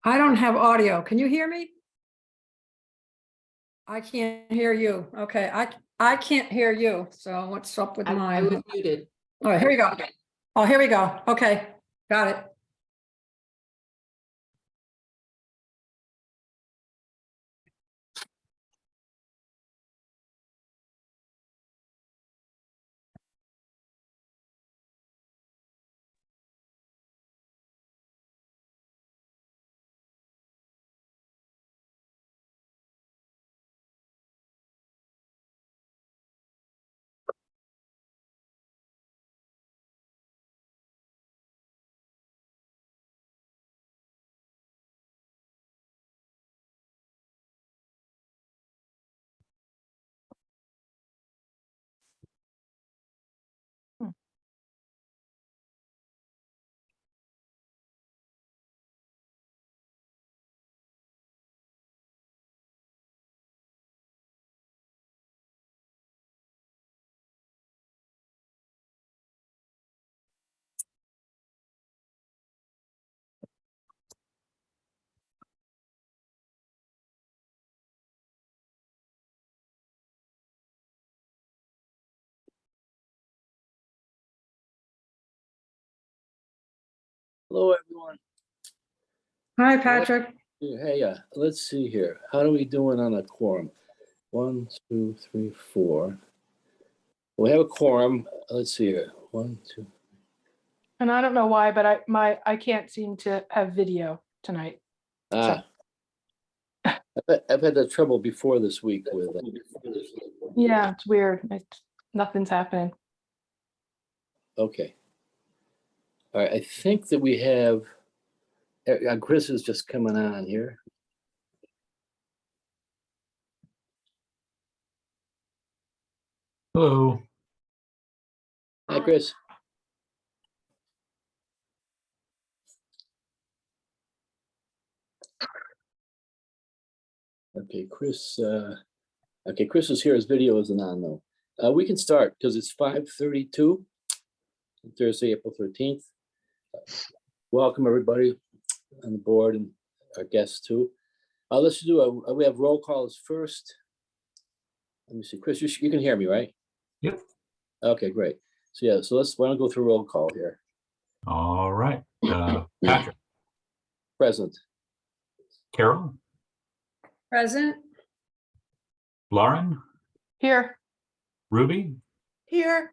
I don't have audio. Can you hear me? I can't hear you. Okay, I can't hear you. So what's up with I mine? was muted. All right, here we go. Oh, here we go. Okay, got it. Hello, everyone. Hi, Patrick. Hey, let's see here. How are we doing on a quorum? 1, 2, 3, 4. We have a quorum. Let's see here. 1, 2. And I don't know why, but I can't seem to have video tonight. I've had that trouble before this week with it. Yeah, it's weird. Nothing's happening. Okay. All right. I think that we have. Chris is just coming on here. Hello. Hi, Chris. Okay, Chris. Okay, Chris is here. His video isn't on though. We can start because it's 5:32, Thursday, April 13th. Welcome everybody on the board and our guests too. Let's do we have roll calls first. Let me see, Chris, you can hear me, right? Yep. Okay, great. So yeah, so why don't we go through roll call here. All right. Patrick. Present. Carol. Present. Lauren. Here. Ruby. Here.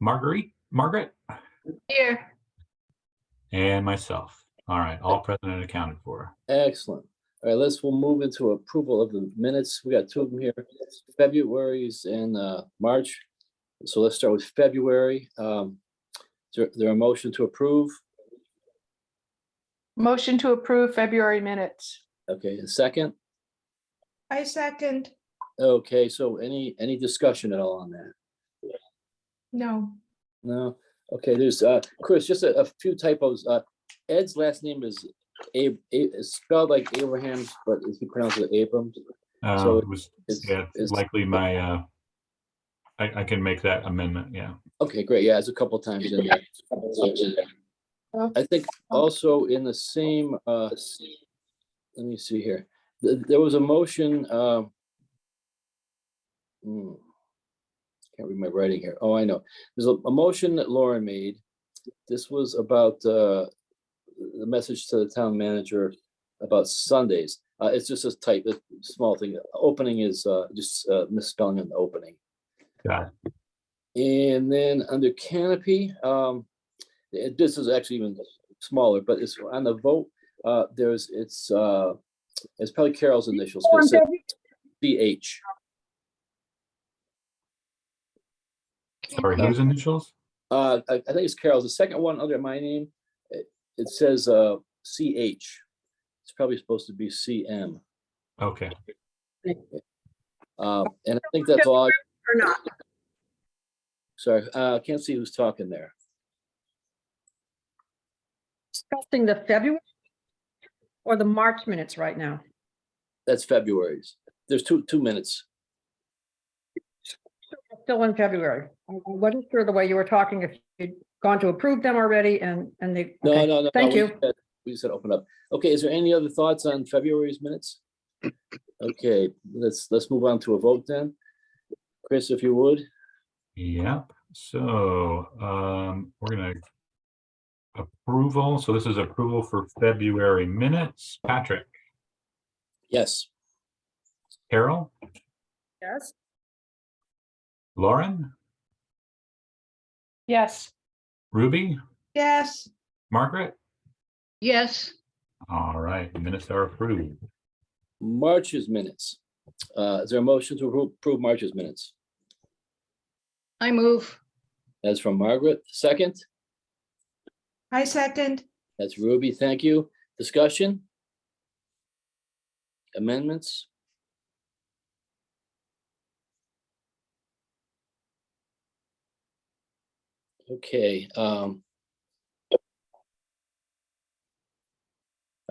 Margaret. Here. And myself. All right. All present and accounted for. Excellent. All right, we'll move into approval of the minutes. We got two of them here, February's and March. So let's start with February. Is there a motion to approve? Motion to approve February minutes. Okay, a second. I second. Okay, so any discussion at all on that? No. No. Okay, there's Chris, just a few typos. Ed's last name is it's spelled like Abraham's, but he pronounces it Abrams. So it's likely my I can make that amendment. Yeah. Okay, great. Yeah, it's a couple times in there. I think also in the same let me see here. There was a motion. Can't read my writing here. Oh, I know. There's a motion that Lauren made. This was about the message to the town manager about Sundays. It's just a type, a small thing. Opening is just misspelling an opening. Got it. And then under canopy, this is actually even smaller, but it's on the vote. It's probably Carol's initials. It says CH. Sorry, whose initials? I think it's Carol's. The second one under my name, it says CH. It's probably supposed to be CM. Okay. And I think that's all. Or not? Sorry, I can't see who's talking there. Discussing the February or the March minutes right now? That's February's. There's two minutes. Still in February. I wasn't sure the way you were talking, if you'd gone to approve them already and they. No, okay. no. Thank you. we said open up. Okay, is there any other thoughts on February's minutes? Okay, let's move on to a vote then. Chris, if you would. Yep. So we're gonna approval. So this is approval for February minutes. Patrick, Yes. Carol, Yes. Lauren, Yes, Ruby, yes, Margaret. Yes, All right, minutes are approved. March's minutes. Is there a motion to approve March's minutes? I move. That's from Margaret. Second, I second. that's Ruby. Thank you. Discussion? Amendments? Okay. All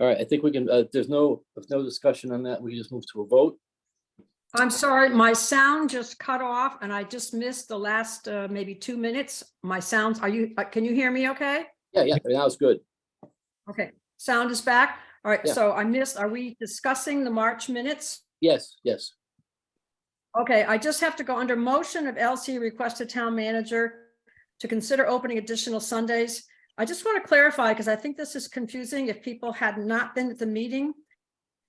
right, I think we can, if there's no discussion on that, we can just move to a vote. I'm sorry, my sound just cut off and I just missed the last maybe 2 minutes. My sounds, can you hear me okay? Yeah, now it's good. Okay, sound is back. All right, Yeah. so I missed, are we discussing the March minutes? Yes. Okay, I just have to go under motion of LC requested town manager to consider opening additional Sundays. I just want to clarify, because I think this is confusing if people had not been at the meeting.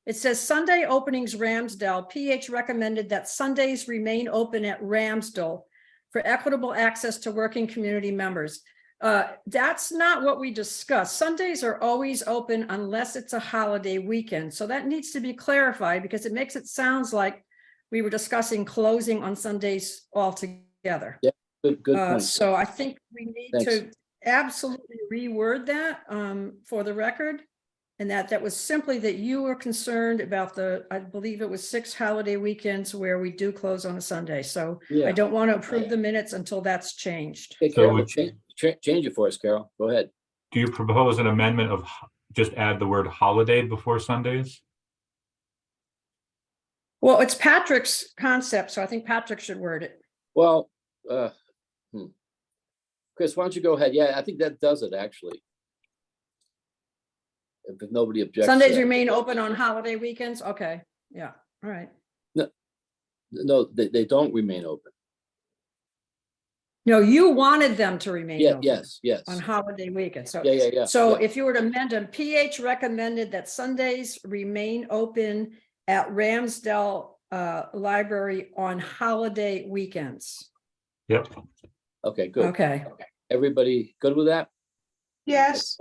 It says Sunday openings Ramsdale. PH recommended that Sundays remain open at Ramsdale for equitable access to working community members. That's not what we discussed. Sundays are always open unless it's a holiday weekend. So that needs to be clarified because it makes it sounds like we were discussing closing on Sundays altogether. Yeah, good point. So I think we need Thanks. to absolutely reword that for the record. And that was simply that you were concerned about I believe it was 6 holiday weekends where we do close on a Sunday. So I Yeah. don't want to approve the minutes until that's changed. Okay, So Carol, would- change it for us, Carol. Go ahead. Do you propose an amendment of just add the word holiday before Sundays? Well, it's Patrick's concept, so I think Patrick should word it. Well, Chris, why don't you go ahead? Yeah, I think that does it, actually. If nobody objects. to Sundays that. remain open on holiday weekends. Okay, yeah, all right. No, they don't remain open. No, you wanted them to remain Yeah, open yes. on holiday weekends. So Yeah. So yeah. if you were to amend them, PH recommended that Sundays remain open at Ramsdale Library on holiday weekends. Yep. Okay, good. Okay, Everybody good with that? Yes,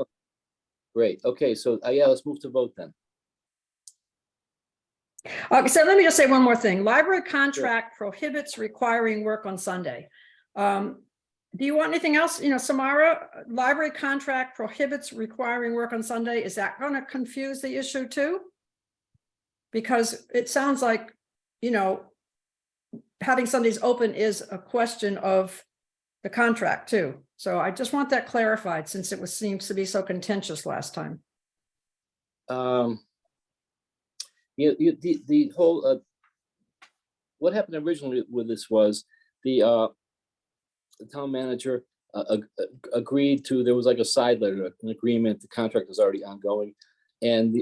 Great. Okay, so yeah, let's move to vote then. okay, so let me just say one more thing. Library contract prohibits requiring work on Sunday. Do you want anything else? Samara, library contract prohibits requiring work on Sunday. Is that going to confuse the issue too? Because it sounds like, having Sundays open is a question of the contract too. So I just want that clarified since it seems to be so contentious last time. The whole what happened originally with this was the town manager agreed to, there was like a side letter, an agreement, the contract is already ongoing. And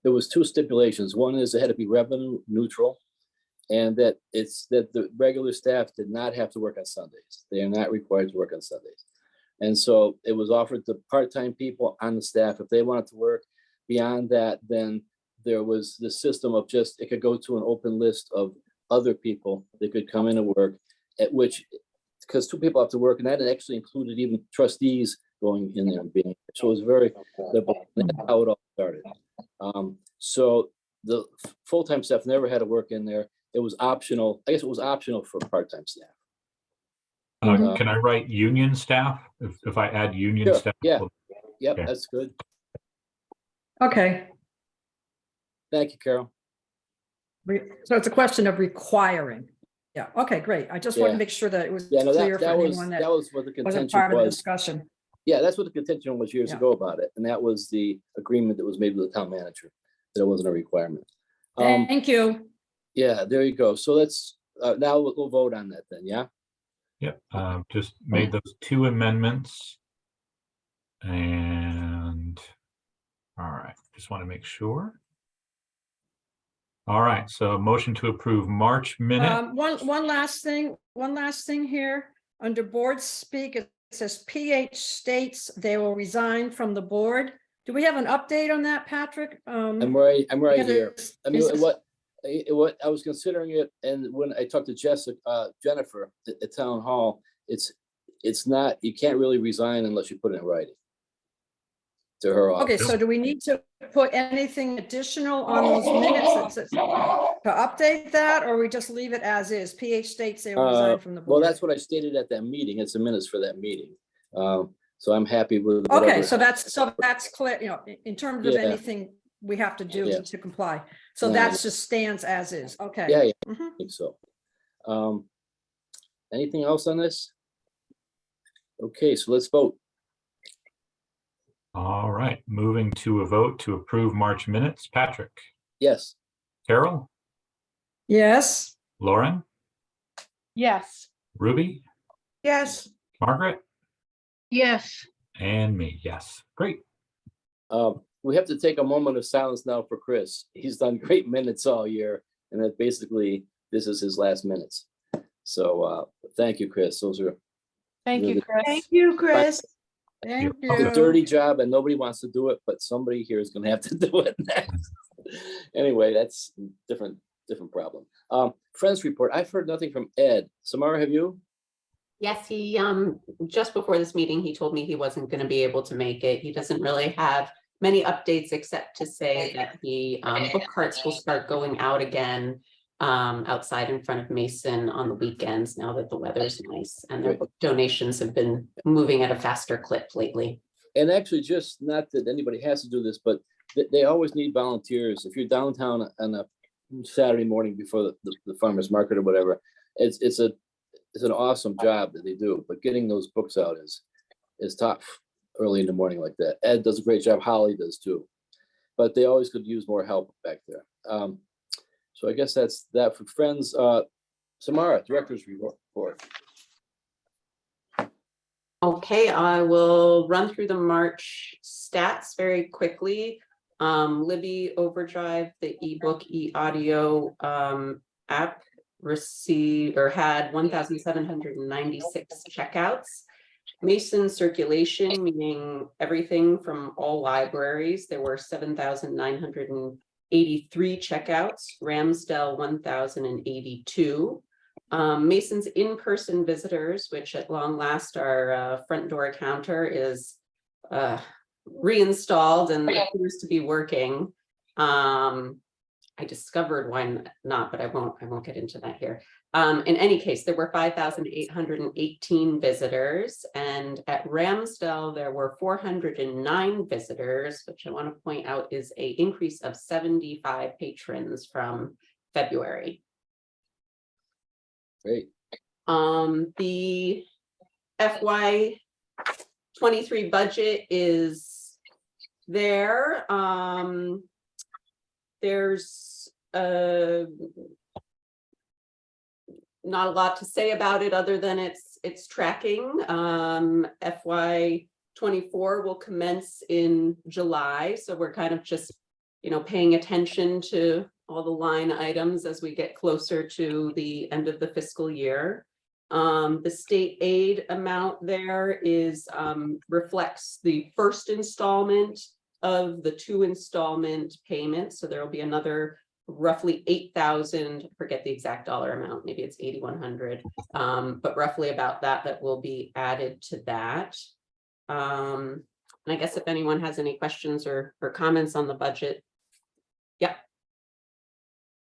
there was 2 stipulations. One is it had to be revenue neutral, and that the regular staff did not have to work on Sundays. They are not required to work on Sundays. And so it was offered to part-time people on the staff. If they wanted to work beyond that, then there was the system of it could go to an open list of other people that could come in and work, at which, because 2 people have to work, and that actually included even trustees going in there and being, so it was very, that's how it all started. So the full-time staff never had to work in there. It was optional. I guess it was optional for part-time staff. Can I write union staff? If I add union Sure, staff? yeah. Yep, Okay. that's good. Okay, Thank you, Carol. so it's a question of requiring. Yeah, okay, great. I just wanted to Yeah. make sure that it was Yeah, no, clear for that was anyone that what the wasn't contention part of the was. discussion. Yeah, that's what the contention was years Yeah. ago about it. And that was the agreement that was made with the town manager, that it wasn't a requirement. Thank you. Yeah, there you go. So let's, now we'll vote on that then, yeah? Yep, just made those 2 amendments. And All right, just want to make sure. All right, so motion to approve March minute. One last thing here, under board speak, it says PH states they will resign from the board. Do we have an update on that, Patrick? I'm right because here. it's- I mean, it's- what I was considering it, and when I talked to Jennifer at town hall, it's not, you can't really resign unless you put it in writing to her Okay, office. so do we need to put anything additional on those minutes to update that, or we just leave it as is? PH states they will resign from the Well, board. that's what I stated at that meeting. It's the minutes for that meeting. So I'm happy with. Okay, whatever. so that's clear, in terms of Yeah. anything we have to do Yeah. to comply. So No, that's just stands as is, okay. Yeah, yeah, I Mhm. think so. Anything else on this? Okay, so let's vote. All right, moving to a vote to approve March minutes. Patrick, Yes, Carol, Yes, Lauren, Yes. Ruby, yes, Margaret, Yes. and me. Yes, great. we have to take a moment of silence now for Chris. He's done great minutes all year, and that basically, this is his last minutes. So, thank you, Chris. Those are Thank you, Really- Chris. thank you, Chris. thank a you. dirty job and nobody wants to do it, but somebody here is gonna have to do it next. Anyway, that's different problem. Friends report, I've heard nothing from Ed. Samara, have you? Yes, he, just before this meeting, he told me he wasn't gonna be able to make it. He doesn't really have many updates except to say that the book carts will start going out again outside in front of Mason on the weekends now that the weather's nice, and their Great. book donations have been moving at a faster clip lately. And actually, just not that anybody has to do this, but they always need volunteers. If you're downtown on a Saturday morning before the farmer's market or whatever, it's an awesome job that they do, but getting those books out is tough early in the morning like that. Ed does a great job, Holly does too, but they always could use more help back there. So I guess that's that for friends. Samara, director's report. Okay, I will run through the March stats very quickly. Libby Overdrive, the ebook, e-audio app received or had 1,796 checkouts. Mason circulation, meaning everything from all libraries, there were 7,983 checkouts. Ramsdell 1,082. Mason's in-person visitors, which at long last our front door counter is reinstalled and appears to be working. I discovered why not, but I won't get into that here. In any case, there were 5,818 visitors, and at Ramsdell there were 409 visitors, which I want to point out is an increase of 75 patrons from February. Great. The FY23 budget is there. There's not a lot to say about it other than it's tracking. FY24 will commence in July, so we're kind of just paying attention to all the line items as we get closer to the end of the fiscal year. The state aid amount there is reflects the first installment of the 2 installment payments. So there will be another roughly 8,000, forget the exact dollar amount, maybe it's 8,100, but roughly about that will be added to that. And I guess if anyone has any questions or comments on the budget. Yep.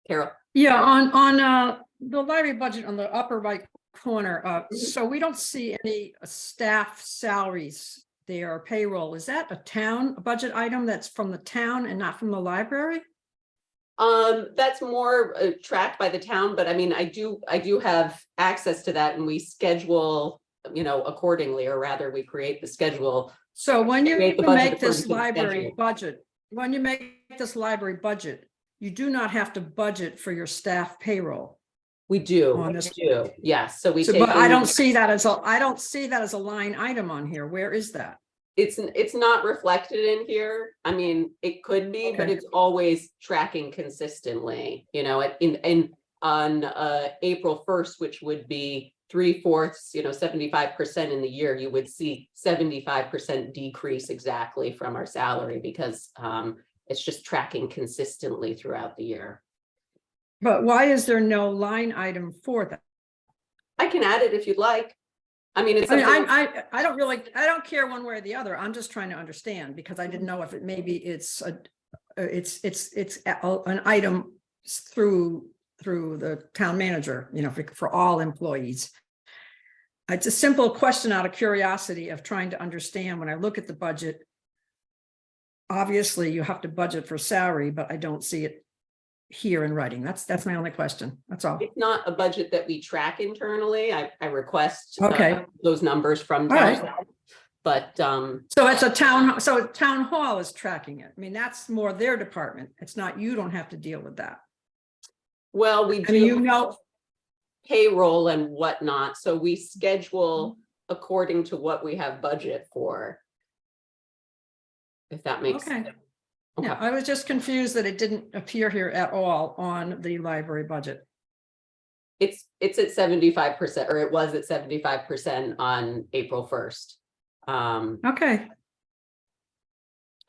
Carol. Yeah, on the library budget on the upper right corner, so we don't see any staff salaries there, or payroll. Is that a town budget item that's from the town and not from the library? That's more tracked by the town, but I mean, I do have access to that, and we schedule, accordingly, or rather we create the schedule. So when you Create the budget make this according to the library schedule. budget, you do not have to budget for your staff payroll. We do, On this- yes, so we So, take. but I in- don't see that as a line item on here. Where is that? It's not reflected in here. I mean, it could be, but Okay. it's always tracking consistently, you know, on April 1st, which would be 3/4, 75% in the year, you would see 75% decrease exactly from our salary because it's just tracking consistently throughout the year. But why is there no line item for that? I can add it if you'd like. I mean, it's I mean, something, I don't really, I don't care one way or the other. I'm just trying to understand because I didn't know if it maybe it's an item through the town manager, for all employees. It's a simple question out of curiosity of trying to understand when I look at the budget. Obviously, you have to budget for salary, but I don't see it here in writing. That's my only question. That's all. it's not a budget that we track internally. I request Okay. those numbers from All right. town. But So it's so town hall is tracking it. I mean, that's more their department. It's not, you don't have to deal with that. well, we I mean, do payroll and whatnot, so we schedule according to what we have budget for. If that makes okay. sense. Yeah, I was just confused that it didn't appear here at all on the library budget. It's at 75%, or it was at 75% on April 1st. Okay,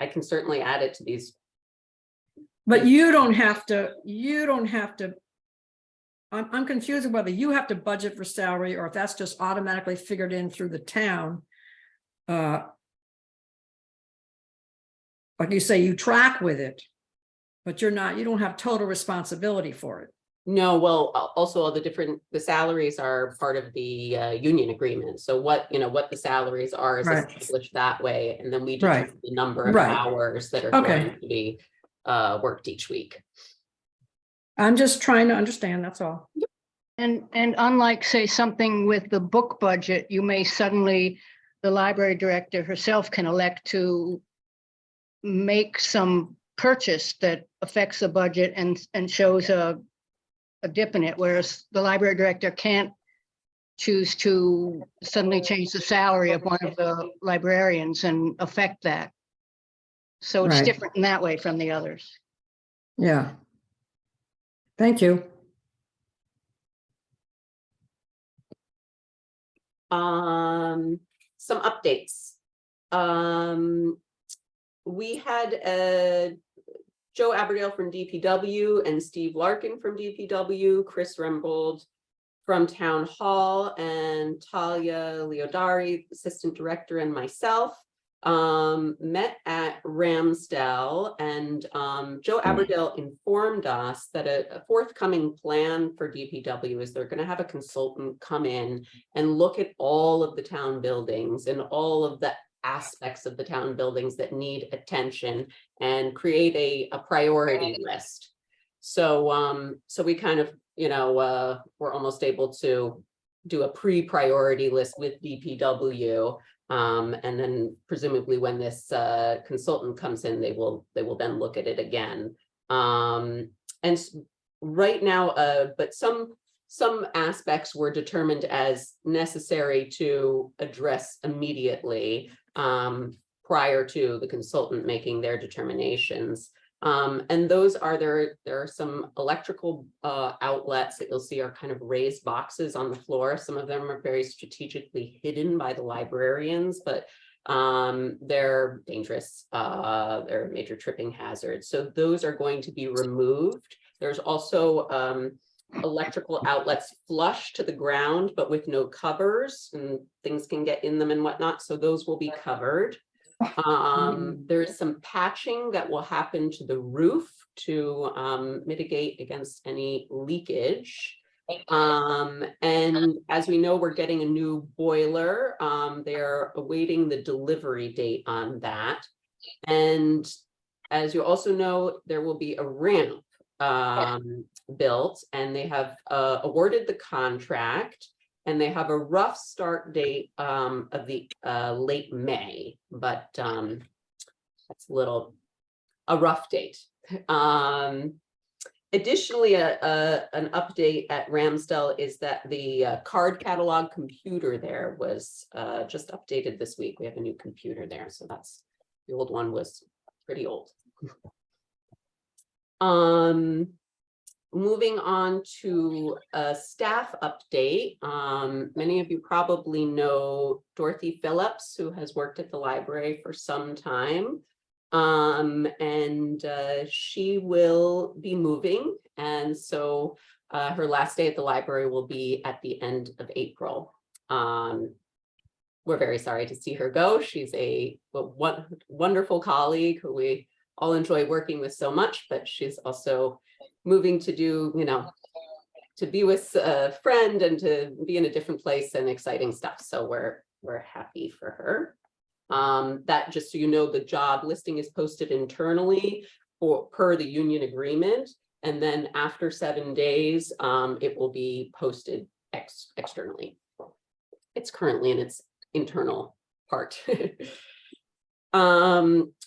I can certainly add it to these. but you don't have to, I'm confused whether you have to budget for salary or if that's just automatically figured in through the town. Like you say, you track with it, but you don't have total responsibility for it. No, well, also all the salaries are part of the union agreement. So what the salaries are is Right. established that way. And then we Right. determine the number of Right. hours that are Okay. going to be worked each week. I'm just trying to understand, that's all. And unlike, say, something with the book budget, you may suddenly, the library director herself can elect to make some purchase that affects the budget and shows a dip in it, whereas the library director can't choose to suddenly change the salary of one of the librarians and affect that. So it's Right. different in that way from the others. Yeah. Thank you. Some updates. We had Joe Aberdale from DPW and Steve Larkin from DPW, Chris Rembold from Town Hall, and Talia Leodari, Assistant Director, and myself met at Ramsdell, and Joe Aberdale informed us that a forthcoming plan for DPW is they're going to have a consultant come in and look at all of the town buildings and all of the aspects of the town buildings that need attention and create a priority list. So we kind of, we're almost able to do a pre-priority list with DPW. And then presumably when this consultant comes in, they will then look at it again. And right now, but some aspects were determined as necessary to address immediately prior to the consultant making their determinations. And those are there are some electrical outlets that you'll see are kind of raised boxes on the floor. Some of them are very strategically hidden by the librarians, but they're dangerous. They're major tripping hazards. So those are going to be removed. There's also electrical outlets flush to the ground, but with no covers, and things can get in them and whatnot. So those will be covered. There is some patching that will happen to the roof to mitigate against any leakage. And as we know, we're getting a new boiler. They're awaiting the delivery date on that. And as you also know, there will be a ramp built, and they have awarded the contract, and they have a rough start date of the late May, but that's a rough date. Additionally, an update at Ramsdell is that the card catalog computer there was just updated this week. We have a new computer there, so that's, the old one was pretty old. Moving on to a staff update. Many of you probably know Dorothy Phillips, who has worked at the library for some time. She will be moving, and so her last day at the library will be at the end of April. We're very sorry to see her go. She's a wonderful colleague who we all enjoy working with so much, but she's also moving to do, to be with a friend and to be in a different place and exciting stuff. So we're happy for her. That, just so you know, the job listing is posted internally per the union agreement. And then after 7 days, it will be posted externally. It's currently in its internal part.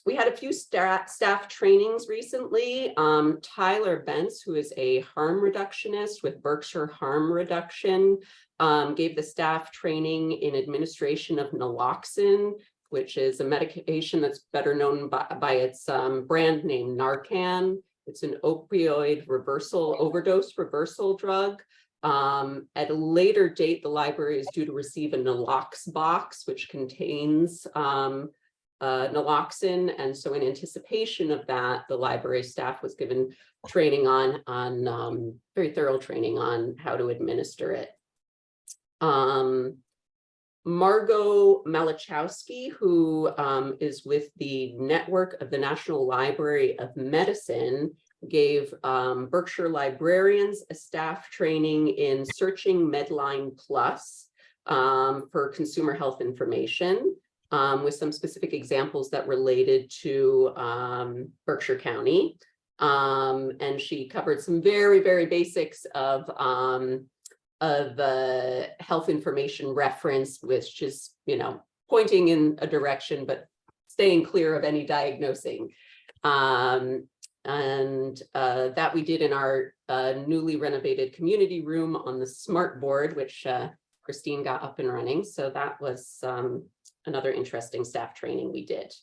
We had a few staff trainings recently. Tyler Bentz, who is a harm reductionist with Berkshire Harm Reduction, gave the staff training in administration of naloxone, which is a medication that's better known by its brand name Narcan. It's an opioid overdose reversal drug. At a later date, the library is due to receive a nalox box, which contains naloxone. And so in anticipation of that, the library staff was given training on very thorough training on how to administer it. Margot Malachowski, who is with the network of the National Library of Medicine, gave Berkshire librarians a staff training in searching Medline Plus for consumer health information, with some specific examples that related to Berkshire County. And she covered some very, very basics of health information reference, which is, pointing in a direction, but staying clear of any diagnosing. That we did in our newly renovated community room on the smart board, which Christine got up and running. So that was another interesting staff training we did.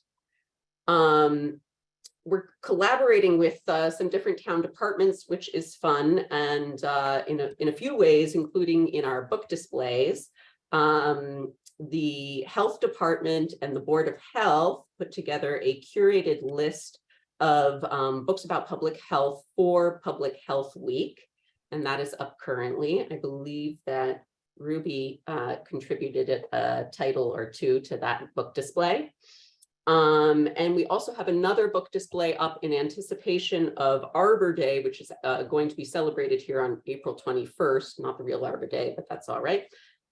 We're collaborating with some different town departments, which is fun, and in a few ways, including in our book displays. The health department and the Board of Health put together a curated list of books about public health for Public Health Week, and that is up currently. I believe that Ruby contributed a title or two to that book display. And we also have another book display up in anticipation of Arbor Day, which is going to be celebrated here on April 21st, not the real Arbor Day, but that's all right.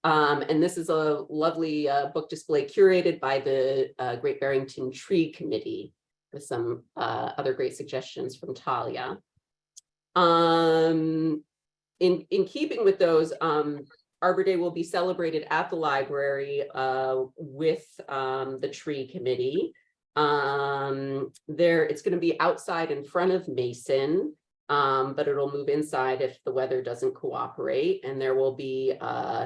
And this is a lovely book display curated by the Great Barrington Tree Committee with some other great suggestions from Talia. In keeping with those, Arbor Day will be celebrated at the library with the tree committee. It's going to be outside in front of Mason, but it'll move inside if the weather doesn't cooperate. And there will be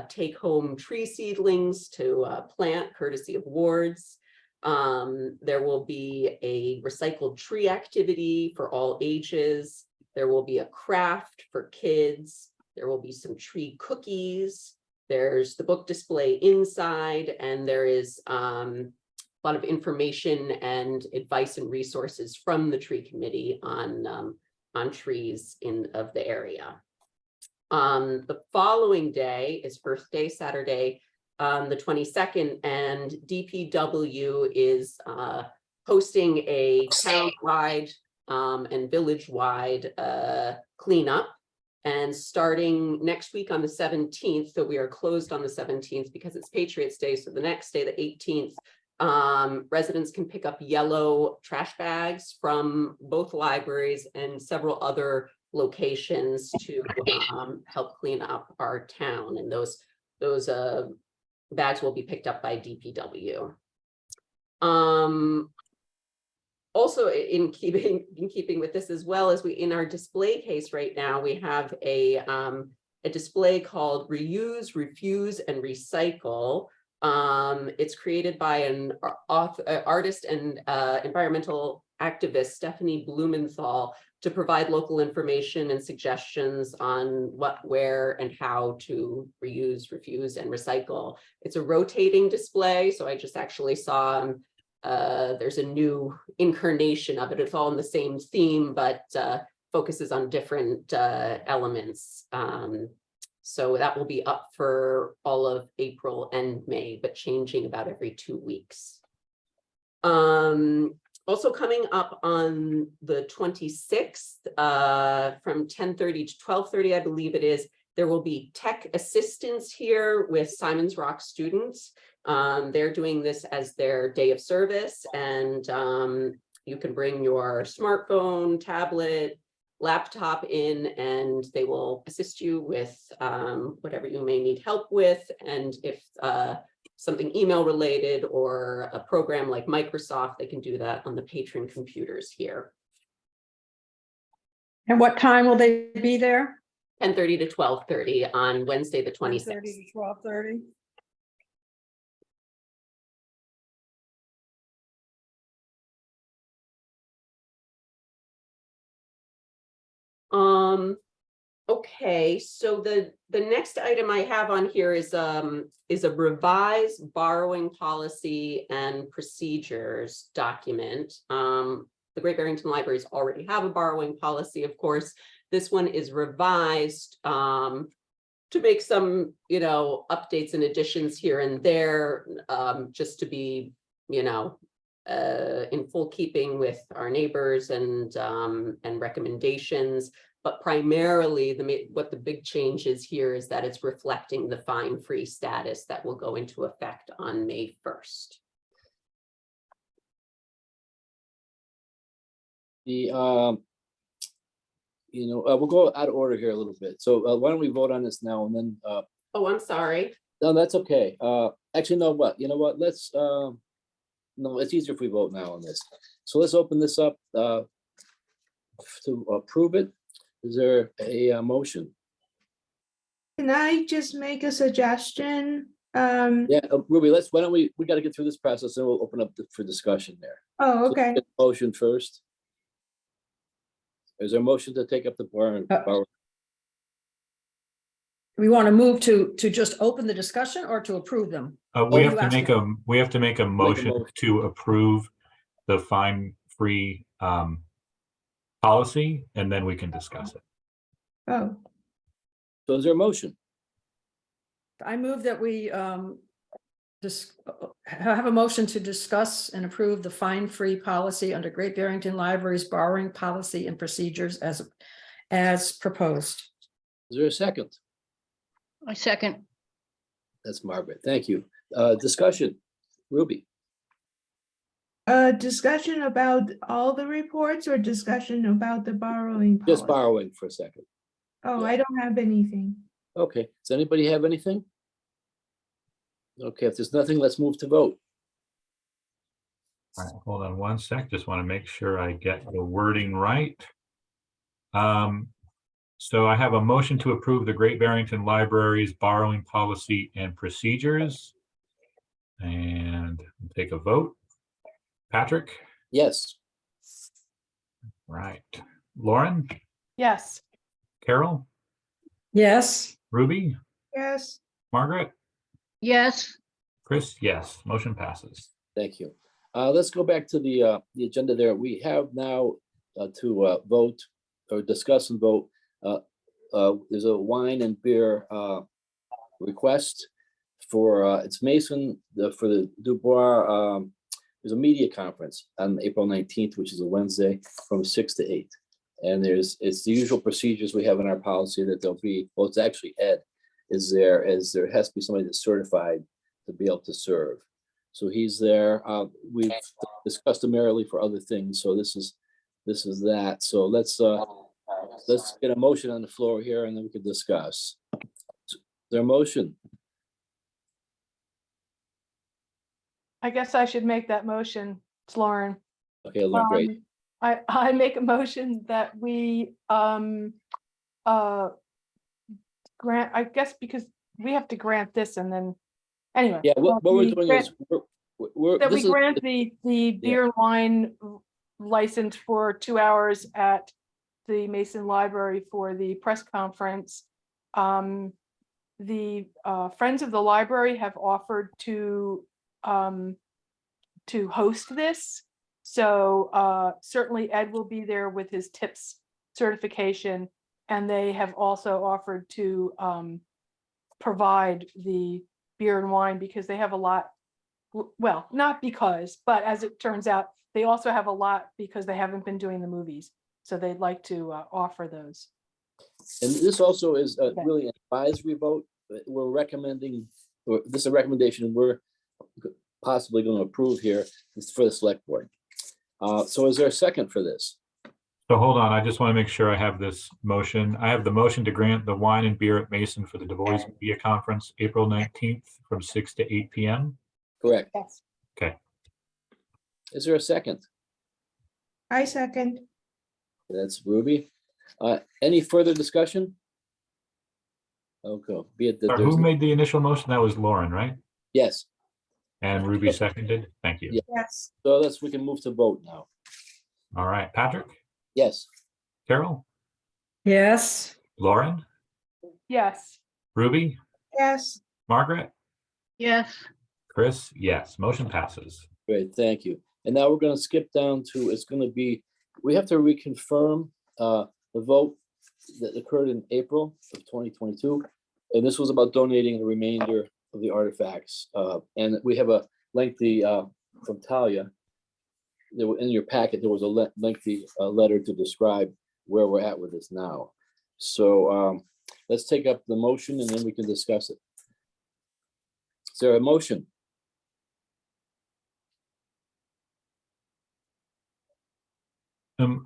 take-home tree seedlings to plant courtesy of wards. There will be a recycled tree activity for all ages. There will be a craft for kids. There will be some tree cookies. There's the book display inside, and there is a lot of information and advice and resources from the tree committee on trees of the area. The following day is Earth Day, Saturday, the 22nd, and DPW is hosting a town-wide and village-wide cleanup. And starting next week on the 17th, so we are closed on the 17th because it's Patriots Day. So the next day, the 18th, residents can pick up yellow trash bags from both libraries and several other locations to help clean up our town. And those bags will be picked up by DPW. Also in keeping with this as well, as we, in our display case right now, we have a display called Reuse, Refuse, and Recycle. It's created by an artist and environmental activist, Stephanie Blumenthal, to provide local information and suggestions on what, where, and how to reuse, refuse, and recycle. It's a rotating display, so I just actually saw there's a new incarnation of it. It's all in the same theme, but focuses on different elements. So that will be up for all of April and May, but changing about every 2 weeks. Also coming up on the 26th, from 10:30 to 12:30, I believe it is, there will be tech assistants here with Simon's Rock students. They're doing this as their day of service, and you can bring your smartphone, tablet, laptop in, and they will assist you with whatever you may need help with. And if something email related or a program like Microsoft, they can do that on the patron computers here. And what time will they be there? 10:30 to 12:30 on Wednesday, the 26th. 10:30 to 12:30. Okay, so the next item I have on here is a revised borrowing policy and procedures document. The Great Barrington Libraries already have a borrowing policy, of course. This one is revised to make some, updates and additions here and there, just to be, in full keeping with our neighbors and recommendations. But primarily, what the big change is here is that it's reflecting the fine-free status that will go into effect on May 1st. We'll go out of order here a little bit. So why don't we vote on this now and then? Oh, I'm sorry. No, that's okay. Actually, no, what? You know what? Let's, no, it's easier if we vote now on this. So let's open this up to approve it. Is there a motion? Can I just make a suggestion? Yeah, Ruby, why don't we got to get through this process and we'll open up for discussion there. Oh, So okay. get the motion first. Is there a motion to take up the borrow? We want to move to just open the discussion or to approve them? We you have to asking- make a motion motion. to approve the fine-free policy, and then we can discuss it. Oh, So is there a motion? I move that we have a motion to discuss and approve the fine-free policy under Great Barrington Library's borrowing policy and procedures as proposed. Is there a second? I second. That's Margaret. Thank you. Discussion, Ruby. discussion about all the reports or discussion about the borrowing Just policy? borrowing for a second. Oh, yeah. I don't have anything. Okay, does anybody have anything? Okay, if there's nothing, let's move to vote. All right, hold on one sec. Just want to make sure I get the wording right. So I have a motion to approve the Great Barrington Library's borrowing policy and procedures. And take a vote. Patrick? Yes. Right. Lauren? Yes. Carol? Yes, Ruby? Yes, Margaret? Yes, Chris? Yes. Motion passes. Thank you. Let's go back to the agenda there. We have now to vote or discuss and vote. There's a wine and beer request for it's Mason for the Dubois. There's a media conference on April 19th, which is a Wednesday from 6 to 8. And it's the usual procedures we have in our policy that there'll be, well, it's actually Ed there has to be somebody that's certified to be able to serve. So he's there. We've discussed customarily for other things. So this is that. So let's get a motion on the floor here and then we can discuss. Is there a motion? I guess I should make that motion. It's Lauren. Okay, Lauren, great. I make a motion that we grant, I guess, because we have to grant this and then, anyway. Yeah, what we're we doing grant- is, we're, That we this is, grant the beer and wine license for 2 hours at the Mason Library for the press conference. The Friends of the Library have offered to host this. So certainly Ed will be there with his TIPS certification. And they have also offered to provide the beer and wine because they have a lot. Well, not because, but as it turns out, they also have a lot because they haven't been doing the movies. So they'd like to offer those. and this also is Okay. really an advisory vote. We're recommending, or this is a recommendation we're possibly going to approve here. It's for the select board. So is there a second for this? So hold on, I just want to make sure I have this motion. I have the motion to grant the wine and beer at Mason for the Du Bois Media Conference, April 19th from 6 to 8 p.m. Correct. Yes. Okay. Is there a second? I second. That's Ruby. Any further discussion? Okay, be it that Sorry, there's, who made the initial motion? That was Lauren, right? yes. And Ruby seconded. Thank you. Yeah. Yes. So we can move to vote now. All right, Patrick, Yes. Carol, Yes. Lauren, Yes. Ruby, Yes. Margaret, Yes, Chris, yes, motion passes. Great, thank you. And now we're going to skip down to, it's going to be, we have to reconfirm the vote that occurred in April of 2022. And this was about donating the remainder of the artifacts. And we have a lengthy, from Talia, there were, in your packet, there was a lengthy letter to describe where we're at with this now. So let's take up the motion and then we can discuss it. Is there a motion?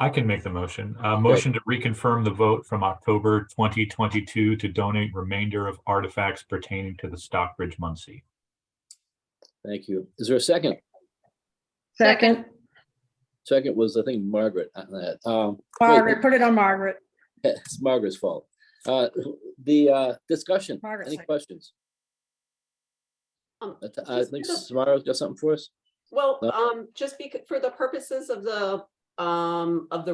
I can make the motion. Motion to reconfirm the vote from October 2022 to donate remainder of artifacts pertaining to the Stockbridge Muncie. Thank you. Is there a second? Second. Second was, I think, Margaret on that. Margaret, put it on Margaret. It's Margaret's fault. The discussion, Margaret, any second. questions? I Just think for the- Samara's got something for us. Well, No. just for the purposes of the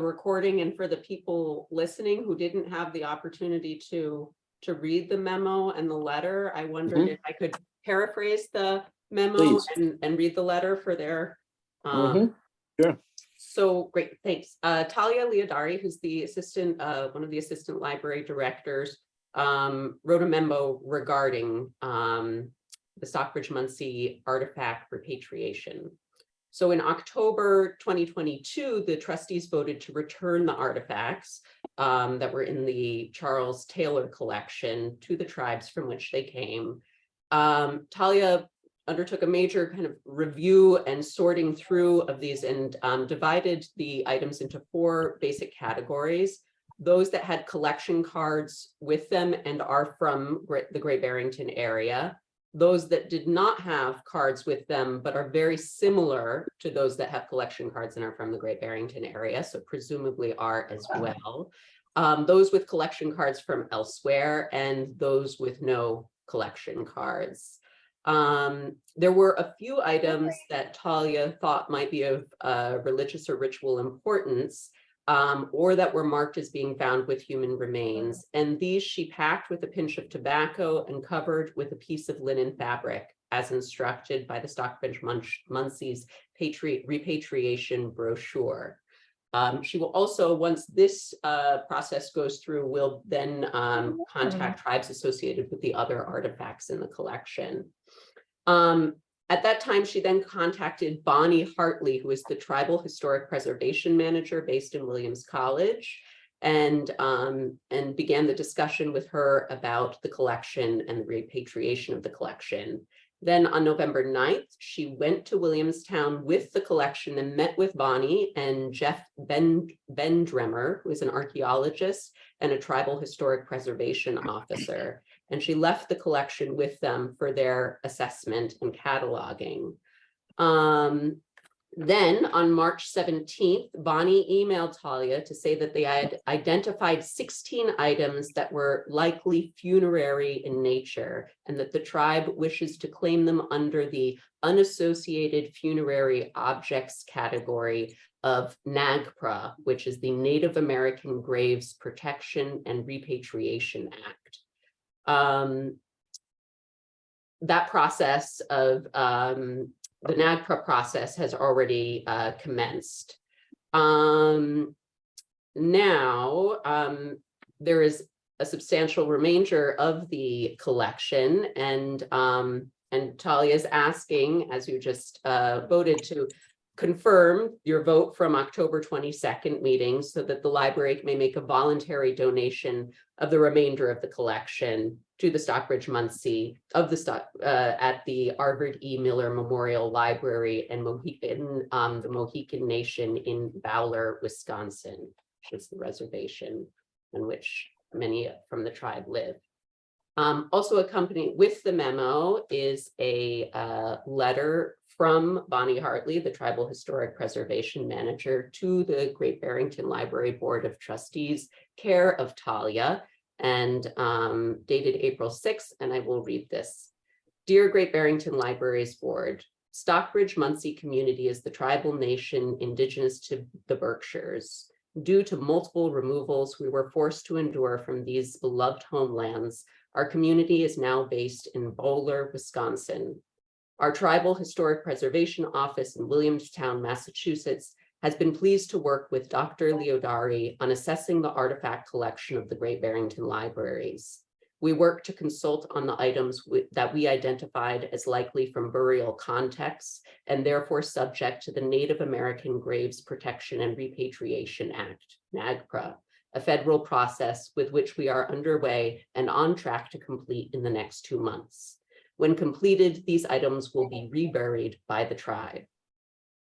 recording and for the people listening who didn't have the opportunity to read the memo and the letter, I wondered if I could paraphrase the memo Please. and read the letter for their. Sure. So great, thanks. Talia Leodari, who's the assistant, one of the assistant library directors, wrote a memo regarding the Stockbridge Muncie artifact repatriation. So in October 2022, the trustees voted to return the artifacts that were in the Charles Taylor collection to the tribes from which they came. Talia undertook a major kind of review and sorting through of these and divided the items into 4 basic categories. Those that had collection cards with them and are from the Great Barrington area. Those that did not have cards with them, but are very similar to those that have collection cards and are from the Great Barrington area, so presumably are as well. Those with collection cards from elsewhere and those with no collection cards. There were a few items that Talia thought might be of religious or ritual importance, or that were marked as being found with human remains. And these she packed with a pinch of tobacco and covered with a piece of linen fabric, as instructed by the Stockbridge Muncie's repatriation brochure. She will also, once this process goes through, will then contact tribes associated with the other artifacts in the collection. At that time, she then contacted Bonnie Hartley, who is the Tribal Historic Preservation Manager based in Williams College, and began the discussion with her about the collection and the repatriation of the collection. Then on November 9th, she went to Williamstown with the collection and met with Bonnie and Jeff Bendremer, who is an archaeologist and a tribal historic preservation officer. And she left the collection with them for their assessment and cataloging. Then on March 17th, Bonnie emailed Talia to say that they had identified 16 items that were likely funerary in nature and that the tribe wishes to claim them under the unassociated funerary objects category of NAGPRA, which is the Native American Graves Protection and Repatriation Act. That process of the NAGPRA process has already commenced. Now, there is a substantial remainder of the collection, and Talia is asking, as you just voted, to confirm your vote from October 22nd meeting so that the library may make a voluntary donation of the remainder of the collection to the Stockbridge Muncie of the at the Arvid E. Miller Memorial Library and the Mohican Nation in Bowler, Wisconsin, which is the reservation in which many from the tribe live. Also accompanying with the memo is a letter from Bonnie Hartley, the Tribal Historic Preservation Manager, to the Great Barrington Library Board of Trustees, care of Talia, and dated April 6th, and I will read this. Dear Great Barrington Libraries Board, Stockbridge Muncie community is the tribal nation indigenous to the Berkshires. Due to multiple removals we were forced to endure from these beloved homelands, our community is now based in Bowler, Wisconsin. Our Tribal Historic Preservation Office in Williamstown, Massachusetts, has been pleased to work with Dr. Leodari on assessing the artifact collection of the Great Barrington Libraries. We worked to consult on the items that we identified as likely from burial contexts and therefore subject to the Native American Graves Protection and Repatriation Act, NAGPRA, a federal process with which we are underway and on track to complete in the next 2 months. When completed, these items will be reburied by the tribe.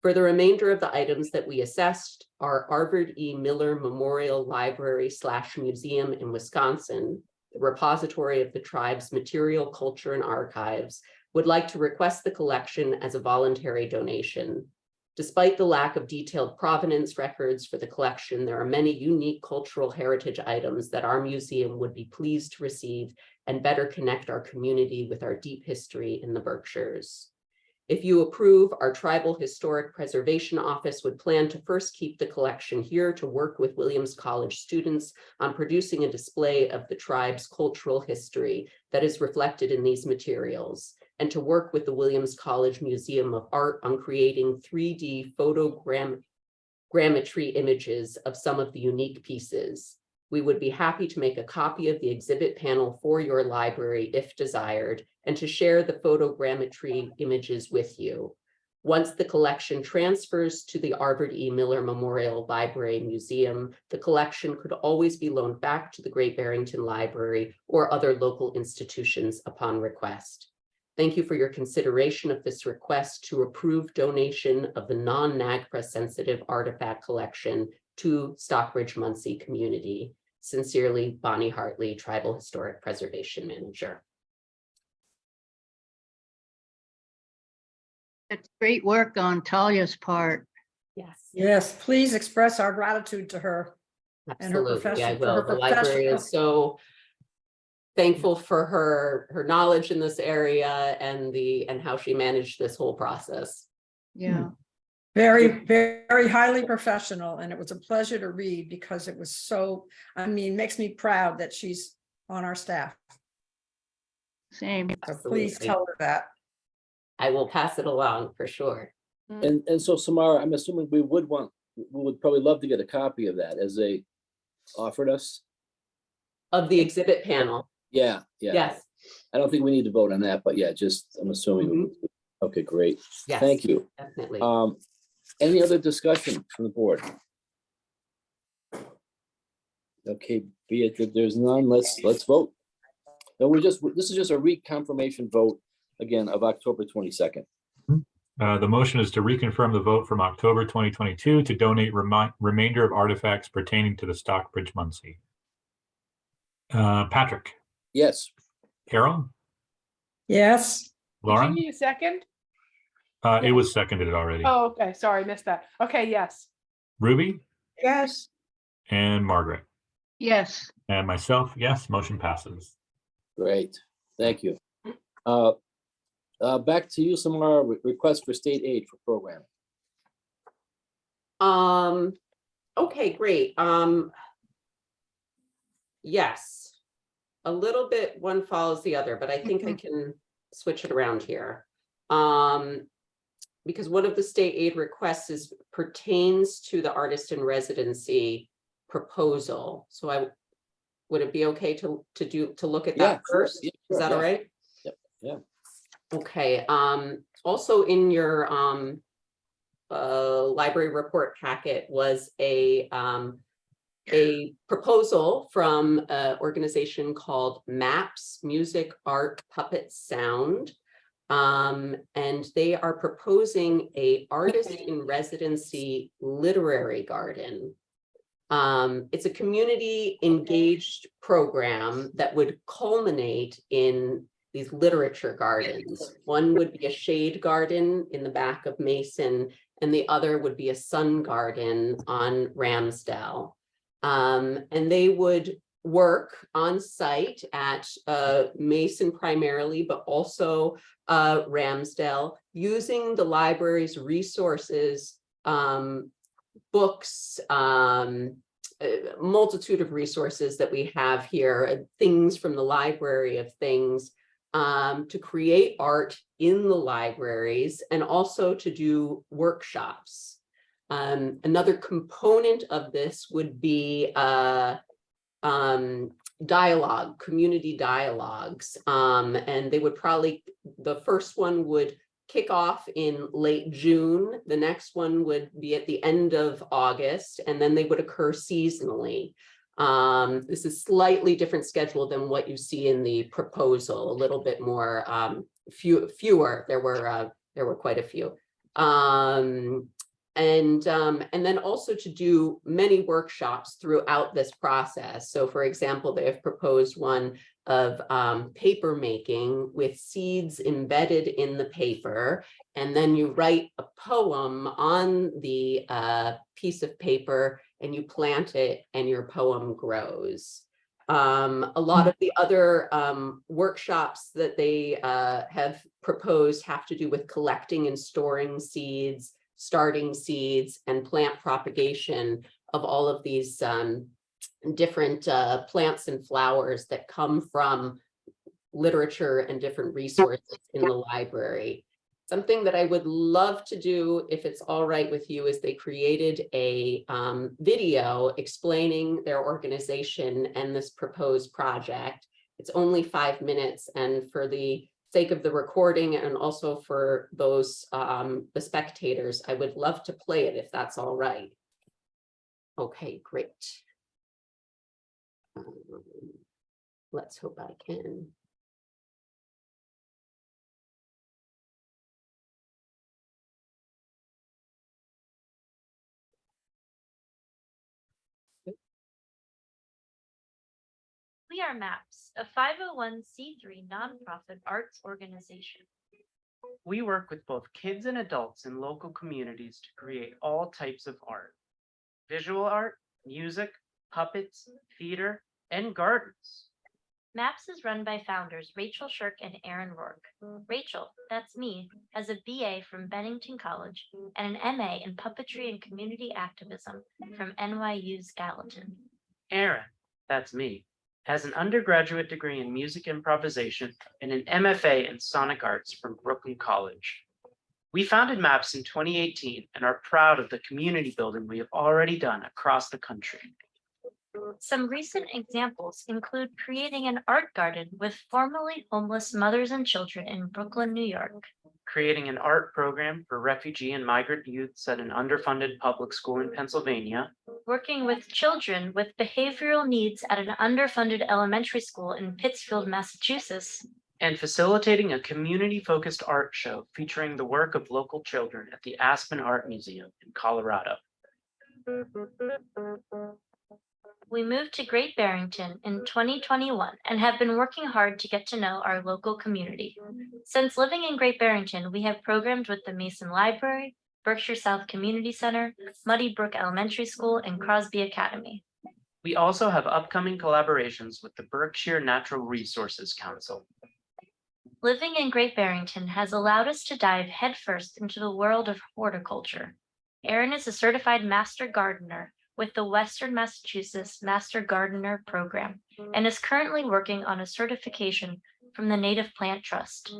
For the remainder of the items that we assessed, our Arvid E. Miller Memorial Library / Museum in Wisconsin, the repository of the tribe's material, culture, and archives, would like to request the collection as a voluntary donation. Despite the lack of detailed provenance records for the collection, there are many unique cultural heritage items that our museum would be pleased to receive and better connect our community with our deep history in the Berkshires. If you approve, our Tribal Historic Preservation Office would plan to first keep the collection here to work with Williams College students on producing a display of the tribe's cultural history that is reflected in these materials, and to work with the Williams College Museum of Art on creating 3D photogrammetry images of some of the unique pieces. We would be happy to make a copy of the exhibit panel for your library if desired, and to share the photogrammetry images with you. Once the collection transfers to the Arvid E. Miller Memorial Library Museum, the collection could always be loaned back to the Great Barrington Library or other local institutions upon request. Thank you for your consideration of this request to approve donation of the non-NAGPRA sensitive artifact collection to Stockbridge Muncie community. Sincerely, Bonnie Hartley, Tribal Historic Preservation Manager. That's great work on Talia's part. Yes, Yes, please express our gratitude to her. And her absolutely, I profession- for her will. The library professional- is so thankful for her knowledge in this area and how she managed this whole process. Yeah. Very, very highly professional, and it was a pleasure to read because it was so, I mean, makes me proud that she's on our staff. Same. So please Absolutely. tell her that. I will pass it along for sure. And so Samara, I'm assuming we would probably love to get a copy of that as they offered us. Of the exhibit panel, Yeah. yes, I don't think we need to vote on that, but yeah, just, I'm assuming. Okay, great. yes. Thank you. Definitely. Any other discussion from the board? Okay, be it that there's none, let's vote. No, this is just a reconfirmation vote again of October 22nd. The motion is to reconfirm the vote from October 2022 to donate remainder of artifacts pertaining to the Stockbridge Muncie. Patrick, Yes, Carol, Yes, Did you Lauren, need a second? It was seconded already. Oh, okay, sorry, missed that. Okay, yes. Ruby Yes, and Margaret Yes, and myself, yes, motion passes. Great, thank you. Back to you, Samara, request for state aid for program. Okay, great. Yes. A little bit, one follows the other, but I think I can switch it around here. Because one of the state aid requests pertains to the artist in residency proposal. So would it be okay to look at Yeah, that first? yeah, Is that sure, all yeah. right? Yep, yeah. Okay, also in your library report packet was a proposal from an organization called MAPS, Music, Art, Puppet, Sound. And they are proposing a artist in residency literary garden. It's a community engaged program that would culminate in these literature gardens. One would be a shade garden in the back of Mason, and the other would be a sun garden on Ramsdale. And they would work on site at Mason primarily, but also Ramsdale, using the library's resources, books, multitude of resources that we have here, things from the library of things, to create art in the libraries and also to do workshops. Another component of this would be dialogue, community dialogues. And they would probably, the first one would kick off in late June. The next one would be at the end of August, and then they would occur seasonally. This is slightly different schedule than what you see in the proposal, a little bit more fewer. There were quite a few. And then also to do many workshops throughout this process. So for example, they have proposed one of paper making with seeds embedded in the paper, and then you write a poem on the piece of paper and you plant it and your poem grows. A lot of the other workshops that they have proposed have to do with collecting and storing seeds, starting seeds, and plant propagation of all of these different plants and flowers that come from literature and different resources in the library. Something that I would love to do, if it's all right with you, is they created a video explaining their organization and this proposed project. It's only 5 minutes, and for the sake of the recording and also for those the spectators, I would love to play it if that's all right. Okay, great. Let's hope I can. We are MAPS, a 501c3 nonprofit arts organization. We work with both kids and adults in local communities to create all types of art. Visual art, music, puppets, theater, and gardens. MAPS is run by founders Rachel Shirk and Aaron Rourke. Rachel, that's me, has a BA from Bennington College and an MA in puppetry and community activism from NYU's Gallatin. Aaron, that's me, has an undergraduate degree in music improvisation and an MFA in sonic arts from Brooklyn College. We founded MAPS in 2018 and are proud of the community building we have already done across the country. Some recent examples include creating an art garden with formerly homeless mothers and children in Brooklyn, New York. Creating an art program for refugee and migrant youths at an underfunded public school in Pennsylvania. Working with children with behavioral needs at an underfunded elementary school in Pittsfield, Massachusetts. And facilitating a community-focused art show featuring the work of local children at the Aspen Art Museum in Colorado. We moved to Great Barrington in 2021 and have been working hard to get to know our local community. Since living in Great Barrington, we have programmed with the Mason Library, Berkshire South Community Center, Muddy Brook Elementary School, and Crosby Academy. We also have upcoming collaborations with the Berkshire Natural Resources Council. Living in Great Barrington has allowed us to dive headfirst into the world of horticulture. Erin is a certified master gardener with the Western Massachusetts Master Gardener Program and is currently working on a certification from the Native Plant Trust.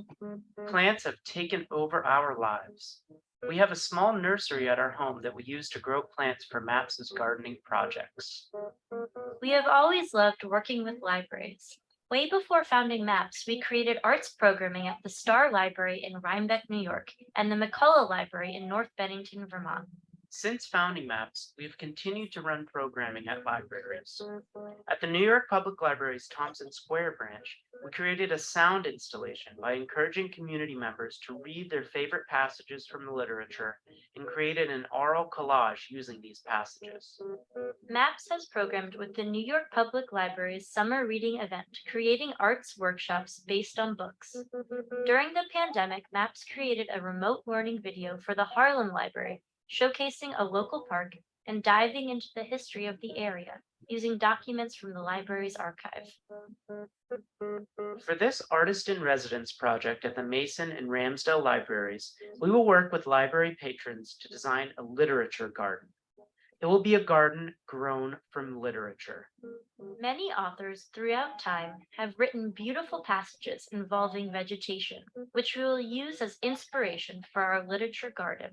Plants have taken over our lives. We have a small nursery at our home that we use to grow plants for MAPS's gardening projects. We have always loved working with libraries. Way before founding MAPS, we created arts programming at the Star Library in Rhinebeck, New York, and the McCullough Library in North Bennington, Vermont. Since founding MAPS, we have continued to run programming at libraries. At the New York Public Library's Thompson Square branch, we created a sound installation by encouraging community members to read their favorite passages from the literature and created an oral collage using these passages. MAPS has programmed with the New York Public Library's summer reading event, creating arts workshops based on books. During the pandemic, MAPS created a remote learning video for the Harlem Library, showcasing a local park and diving into the history of the area using documents from the library's archive. For this Artist in Residence project at the Mason and Ramsdale Libraries, we will work with library patrons to design a literature garden. It will be a garden grown from literature. Many authors throughout time have written beautiful passages involving vegetation, which we will use as inspiration for our literature garden.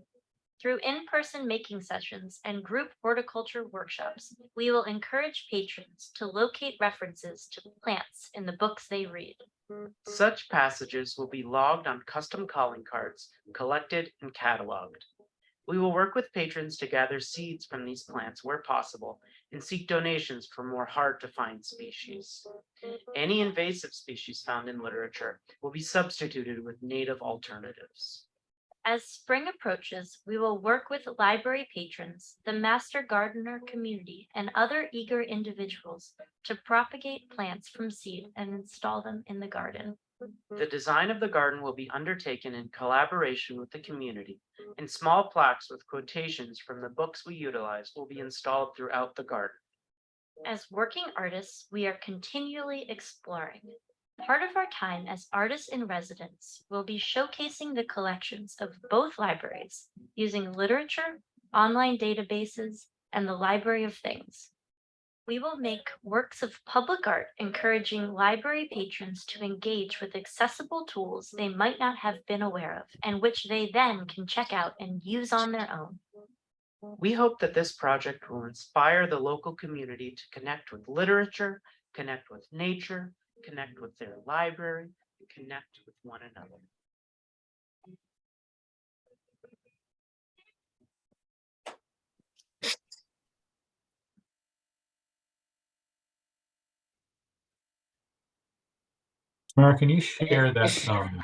Through in-person making sessions and group horticulture workshops, we will encourage patrons to locate references to plants in the books they read. Such passages will be logged on custom calling cards, collected and cataloged. We will work with patrons to gather seeds from these plants where possible and seek donations for more hard-to-find species. Any invasive species found in literature will be substituted with native alternatives. As spring approaches, we will work with library patrons, the master gardener community, and other eager individuals to propagate plants from seed and install them in the garden. The design of the garden will be undertaken in collaboration with the community, and small plaques with quotations from the books we utilize will be installed throughout the garden. As working artists, we are continually exploring. Part of our time as artists in residence will be showcasing the collections of both libraries using literature, online databases, and the Library of Things. We will make works of public art encouraging library patrons to engage with accessible tools they might not have been aware of and which they then can check out and use on their own. We hope that this project will inspire the local community to connect with literature, connect with nature, connect with their library, and connect with one another. Mara, can you share that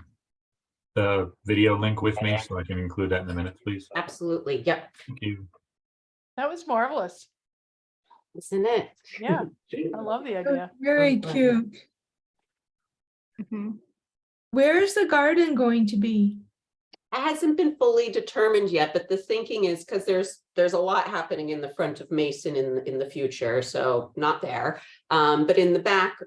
the video link with me so I can include that in the minutes, please? Absolutely. Yep. Thank you. That was marvelous. Isn't it? Yeah, I love the idea. Very cute. Mhm. Where is the garden going to be? It hasn't been fully determined yet, but the thinking is because there's a lot happening in the front of Mason in the future, so not there. But in the back,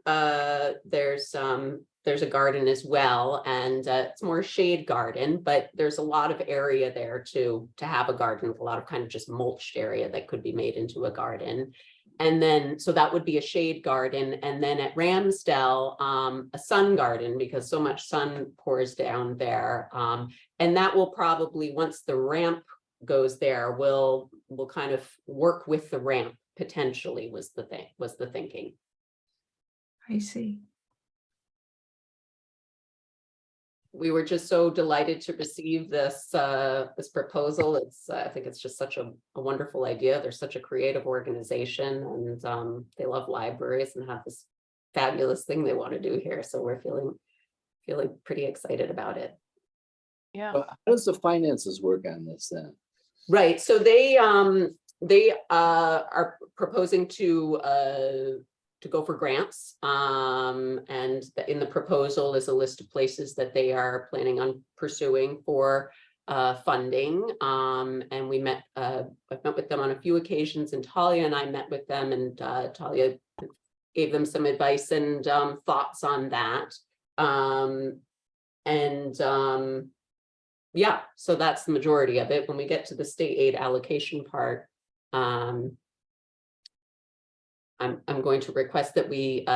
there's a garden as well, and it's more shade garden, but there's a lot of area there to have a garden, a lot of kind of just mulched area that could be made into a garden. And then, so that would be a shade garden. And then at Ramsdale, a sun garden, because so much sun pours down there. And that will probably, once the ramp goes there, we'll kind of work with the ramp potentially was the thinking. I see. We were just so delighted to receive this proposal. I think it's just such a wonderful idea. They're such a creative organization, and they love libraries and have this fabulous thing they want to do here. So we're feeling pretty excited about it. Yeah. How does the finances work on this then? Right. So They are proposing to go for grants. In the proposal is a list of places that they are planning on pursuing for funding. And I've met with them on a few occasions, and Talia and I met with them, and Talia gave them some advice and thoughts on that. Yeah, so that's the majority of it. When we get to the state aid allocation part, I'm going to request that we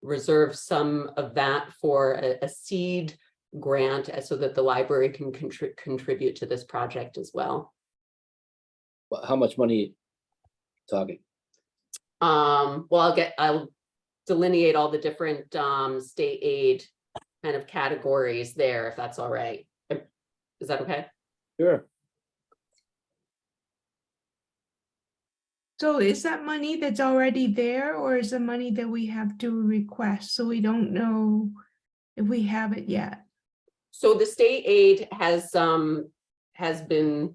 reserve some of that for a seed grant so that the library can contribute to this project as well. How much money talking? Well, I'll delineate all the different state aid kind of categories there, if that's all right. Is that okay? Sure. So is that money that's already there, or is it money that we have to request? So we don't know if we have it yet. So the state aid has been,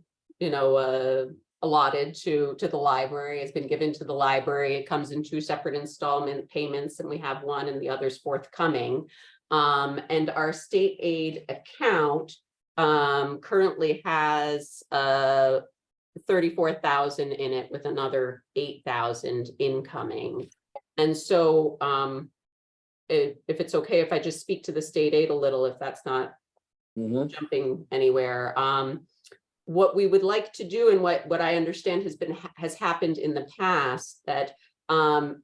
allotted to the library, has been given to the library. It comes in 2 separate installment payments, and we have one and the other's forthcoming. And our state aid account currently has 34,000 in it, with another 8,000 incoming. And so if it's okay if I just speak to the state aid a little, if that's not jumping anywhere. What we would like to do, and what I understand has happened in the past, that I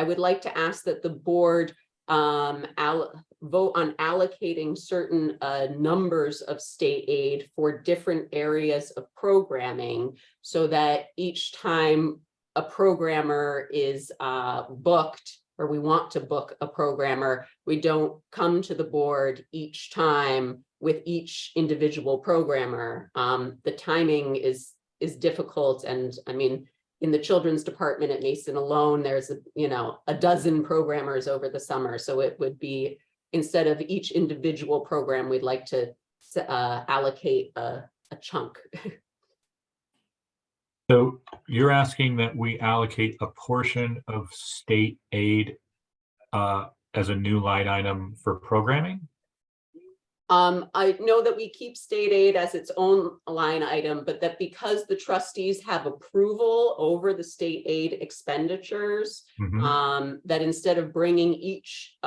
would like to ask that the board vote on allocating certain numbers of state aid for different areas of programming, so that each time a programmer is booked, or we want to book a programmer, we don't come to the board each time with each individual programmer. The timing is difficult, and I mean, in the children's department at Mason alone, there's a dozen programmers over the summer. So it would be, instead of each individual program, we'd like to allocate a chunk. So you're asking that we allocate a portion of state aid as a new line item for programming? I know that we keep state aid as its own line item, but that because the trustees have approval over the state aid expenditures, that instead of bringing each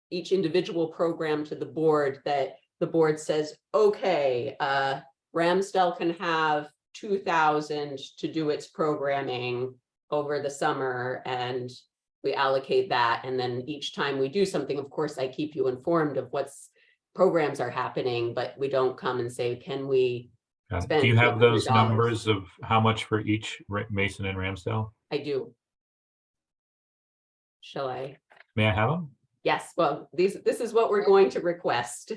each individual program to the board, that the board says, okay, Ramsdell can have 2,000 to do its programming over the summer, and we allocate that. And then each time we do something, of course, I keep you informed of what's programs are happening, but we don't come and say, can we spend Do you have those $800? numbers of how much for each Mason and Ramsdell? I do. Shall I? May I have them? Yes, well, this is what we're going to request.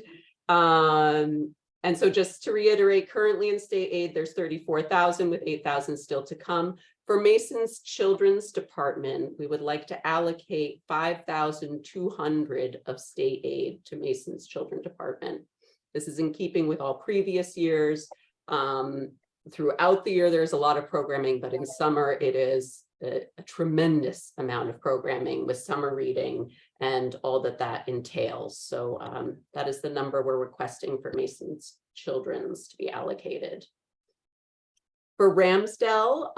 And so just to reiterate, currently in state aid, there's 34,000 with 8,000 still to come. For Mason's Children's Department, we would like to allocate 5,200 of state aid to Mason's Children's Department. This is in keeping with all previous years. Throughout the year, there's a lot of programming, but in summer, it is a tremendous amount of programming with summer reading and all that entails. So that is the number we're requesting for Mason's Children's to be allocated. For Ramsdell,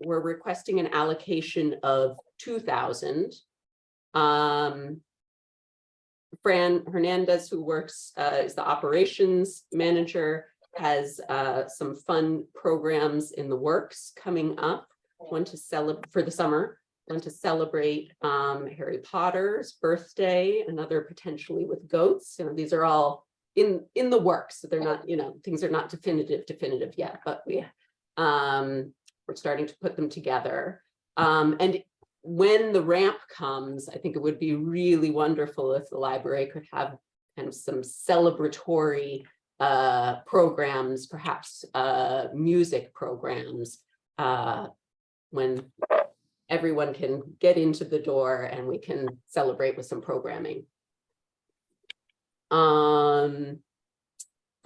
we're requesting an allocation of 2,000. Fran Hernandez, who works is the operations manager, has some fun programs in the works coming up. One to celebrate for the summer, one to celebrate Harry Potter's birthday, another potentially with goats. These are all in the works. So they're not, things are not definitive yet, but we're starting to put them together. And when the ramp comes, I think it would be really wonderful if the library could have kind of some celebratory programs, perhaps music programs, when everyone can get into the door and we can celebrate with some programming. For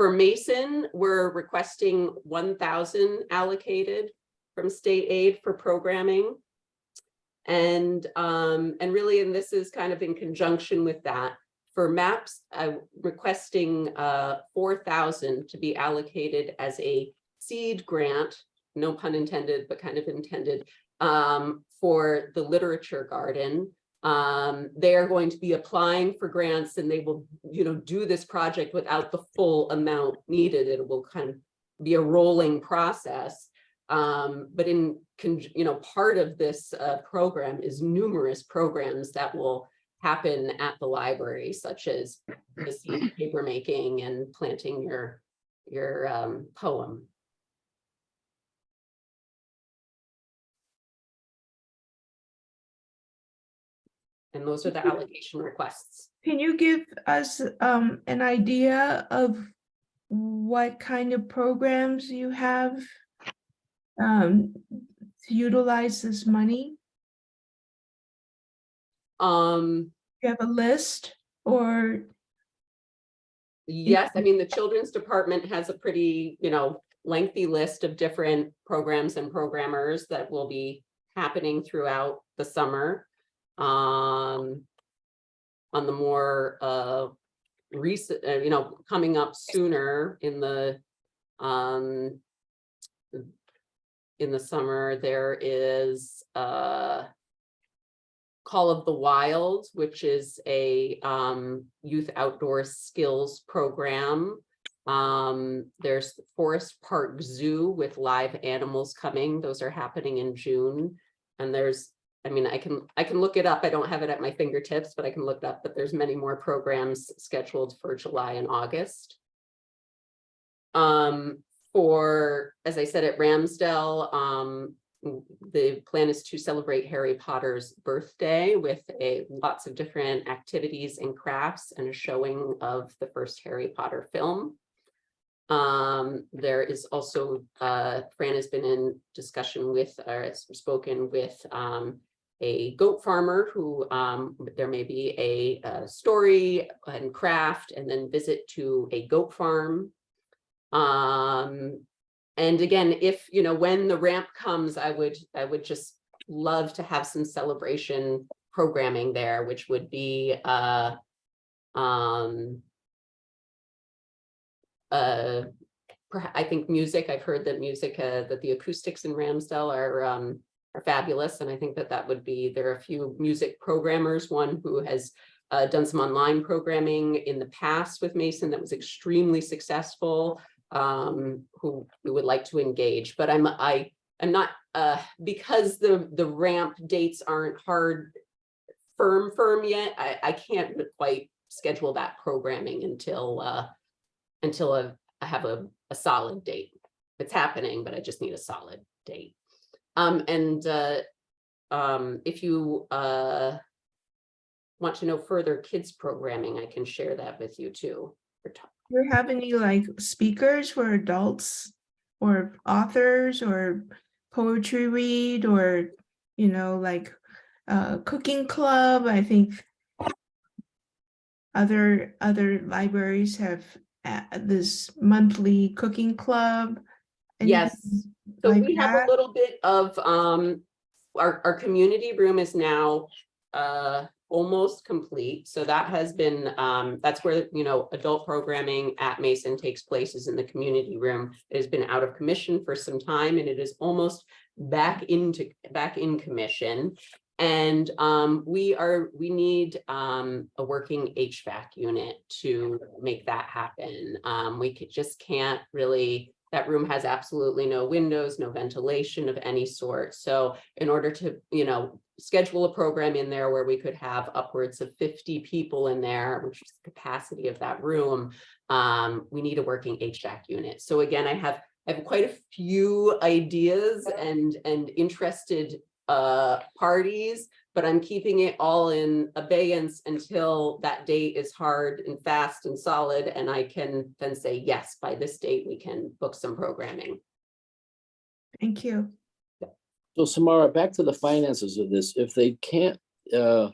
For Mason, we're requesting 1,000 allocated from state aid for programming. And really, and this is kind of in conjunction with that, for MAPS, I'm requesting 4,000 to be allocated as a seed grant, no pun intended, but kind of intended, for the literature garden. They are going to be applying for grants, and they will, do this project without the full amount needed. It will kind of be a rolling process. But part of this program is numerous programs that will happen at the library, such as the seed paper making and planting your poem. And those are the allocation requests. Can you give us an idea of what kind of programs you have to utilize this money? You have a list, or? Yes, I mean, the children's department has a pretty, lengthy list of different programs and programmers that will be happening throughout the summer. On the more recent, coming up sooner in the summer, there is Call of the Wild, which is a youth outdoor skills program. There's Forest Park Zoo with live animals coming. Those are happening in June. And there's, I can look it up. I don't have it at my fingertips, but I can look it up. But there's many more programs scheduled for July and August. For, as I said, at Ramsdale, the plan is to celebrate Harry Potter's birthday with lots of different activities and crafts and a showing of the first Harry Potter film. There is also, Fran has been in discussion with, or has spoken with a goat farmer who there may be a story and craft and then visit to a goat farm. And again, if, when the ramp comes, I would just love to have some celebration programming there, which would be I think music. I've heard that music, that the acoustics in Ramsdale are fabulous. And I think that would be, there are a few music programmers, one who has done some online programming in the past with Mason that was extremely successful, who we would like to engage. But I'm not, because the ramp dates aren't firm yet, I can't quite schedule that programming until I have a solid date. It's happening, but I just need a solid date. If you want to know further kids programming, I can share that with you too. Do you have any speakers for adults or authors or poetry read or, cooking club? I think other libraries have this monthly cooking club. Yes, so we have that? a little bit of our community room is now almost complete. So that has been that's where adult programming at Mason takes place, is in the community room. It has been out of commission for some time, and it is almost back in commission. And we need a working HVAC unit to make that happen. We just can't really. That room has absolutely no windows, no ventilation of any sort. So in order to, schedule a program in there where we could have upwards of 50 people in there, which is the capacity of that room, we need a working HVAC unit. So again, I have quite a few ideas and interested parties, but I'm keeping it all in abeyance until that date is hard and fast and solid, and I can then say, yes, by this date, we can book some programming. Thank you. So Samara, back to the finances of this. If they can't, they're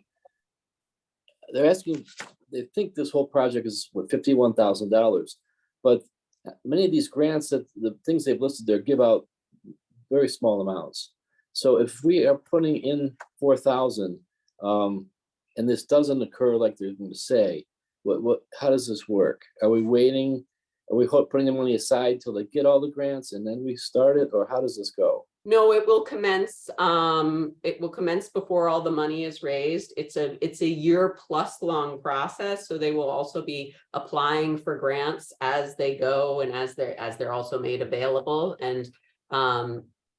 asking, they think this whole project is what, $51,000, but many of these grants, that the things they've listed there give out very small amounts. So if we are putting in 4,000, and this doesn't occur like they're going to say, how does this work? Are we waiting? Are we putting the money aside till they get all the grants and then we start it, or how does this go? No, it will commence, before all the money is raised. It's a year plus long process, so they will also be applying for grants as they go and as they're also made available, and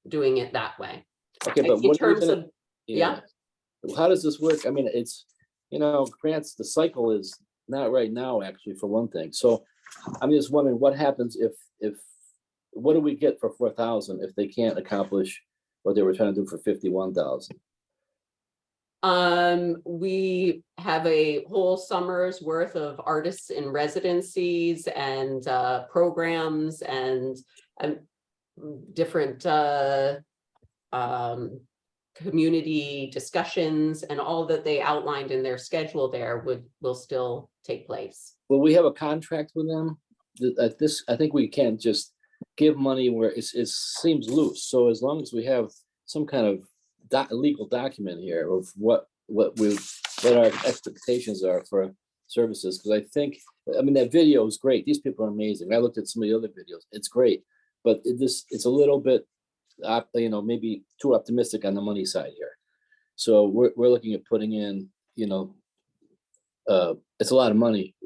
doing it that way. Okay, In but what are we terms gonna- of, yeah. How does this work? I mean, it's, grants, the cycle is not right now, actually, for one thing. So I'm just wondering what happens if what do we get for 4,000 if they can't accomplish what they were trying to do for 51,000? We have a whole summer's worth of artists in residencies and programs and different community discussions, and all that they outlined in their schedule there will still take place. Will we have a contract with them? I think we can't just give money where it seems loose. So as long as we have some kind of legal document here of what our expectations are for services, because I mean, that video is great. These people are amazing. I looked at some of the other videos. It's great, but it's a little bit, maybe too optimistic on the money side here. So we're looking at putting in, it's a lot of money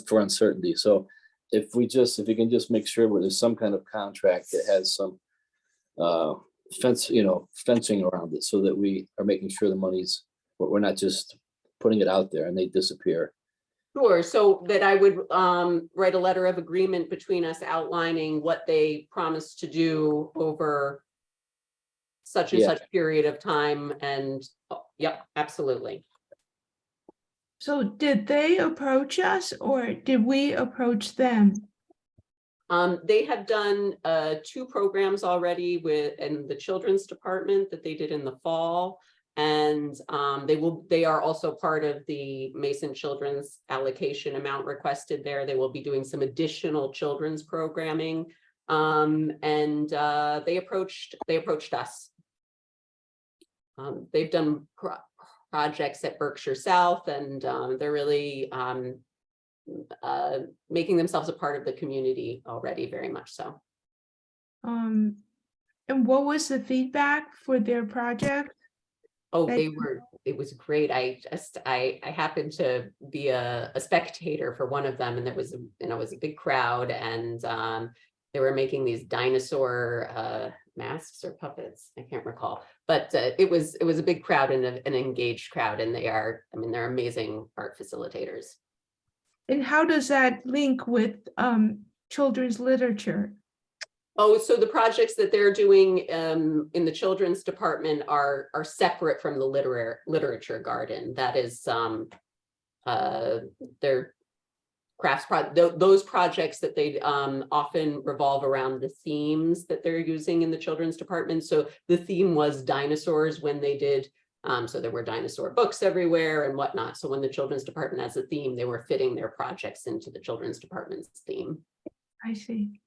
for uncertainty. So if we can just make sure there's some kind of contract that has some fencing around it, so that we are making sure we're not just putting it out there and they disappear. Sure, so that I would write a letter of agreement between us outlining what they promised to do over such and Yeah. such period of time, and yep, absolutely. So did they approach us or did we approach them? They have done 2 programs already in the children's department that they did in the fall. And they are also part of the Mason Children's allocation amount requested there. They will be doing some additional children's programming. And they approached us. They've done projects at Berkshire South, and they're really making themselves a part of the community already, very much so. And what was the feedback for their project? Oh, Thank it was great. I happened to be a spectator for one of them, and it was a big crowd, and they were making these dinosaur masks or puppets. I can't recall, but it was a big crowd and an engaged crowd, and they're amazing art facilitators. And how does that link with children's literature? Oh, so the projects that they're doing in the children's department are separate from the literature garden. That is their crafts those projects that they often revolve around the themes that they're using in the children's department. So the theme was dinosaurs when they did. So there were dinosaur books everywhere and whatnot. So when the children's department has a theme, they were fitting their projects into the children's department's theme. I see.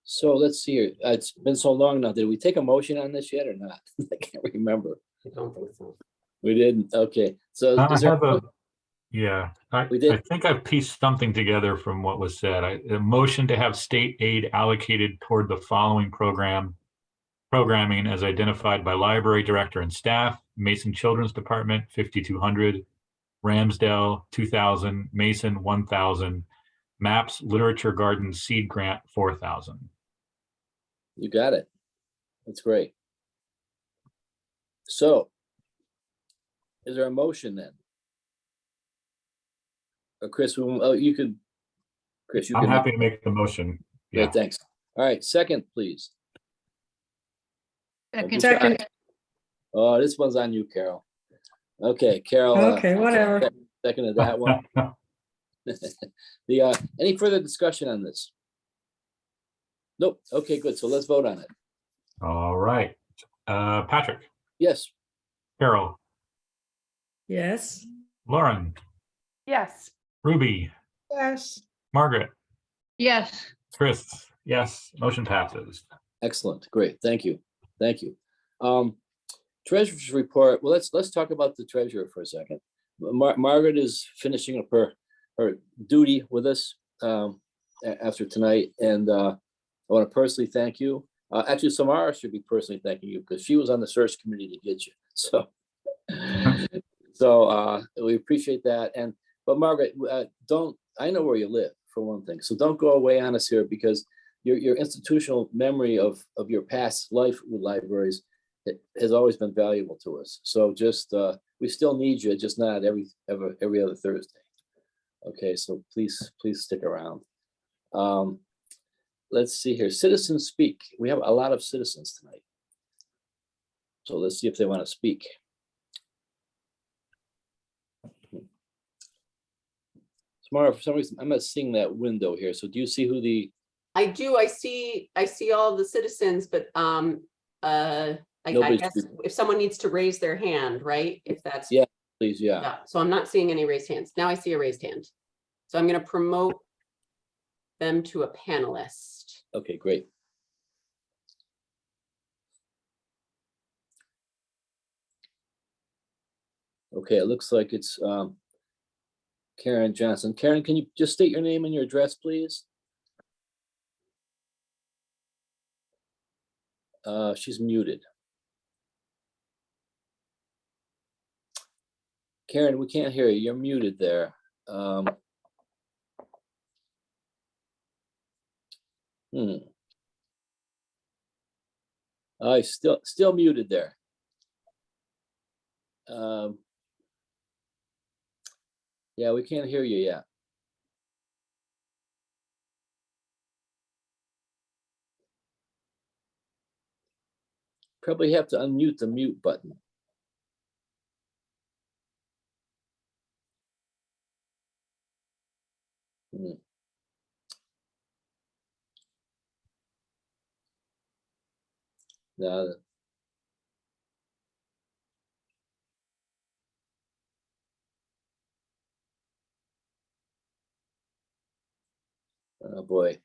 So let's see here. It's been so long now. Did we take a motion on this yet or not? I can't remember. I don't think so. We didn't. Okay. So is there, We did. I think I've pieced something together from what was said. A motion to have state aid allocated toward the following programming as identified by library director and staff: Mason Children's Department, 5,200, Ramsdale, 2,000, Mason, 1,000, MAPS Literature Garden Seed Grant, 4,000. You got it. That's great. So is there a motion then? Or Chris, you could, Chris, you I'm can. happy to make the motion. Yeah, Yeah. thanks. All right, second, please. Second. Oh, this one's on you, Carol. Okay, Carol. Okay, whatever. Second of that one. Any further discussion on this? Nope. Okay, good. So let's vote on it. All right. Patrick, Yes. Carol, Yes. Lauren, Yes. Ruby, Yes. Margaret, Yes, Chris, yes, motion passes. Excellent, great, thank you, thank you. Treasurer's report, well, let's talk about the treasurer for a second. Margaret is finishing up her duty with us after tonight, and I want to personally thank you. Actually, Samara should be personally thanking you because she was on the search committee to get you, so. So we appreciate that, but Margaret, I know where you live for one thing, so don't go away on us here, because your institutional memory of your past life with libraries, it has always been valuable to us. So just we still need you, just not every other Thursday. Okay, so please stick around. Let's see here. Citizens speak. We have a lot of citizens tonight, so let's see if they want to speak. Tomorrow, for some reason, I'm not seeing that window here. So do you see who the? I do, I see all the citizens, but I Nobody's guess speaking. if someone needs to raise their hand, right? If that's. Yeah. Please, yeah. Yeah, so I'm not seeing any raised hands. Now I see a raised hand. So I'm gonna promote them to a panelist. Okay, great. Okay, it looks like it's Karen Johnson. Karen, can you just state your name and your address, please? She's muted. Karen, we can't hear you. You're muted there. Still muted there. Yeah, we can't hear you yet. Probably have to unmute the mute button. No. Oh boy.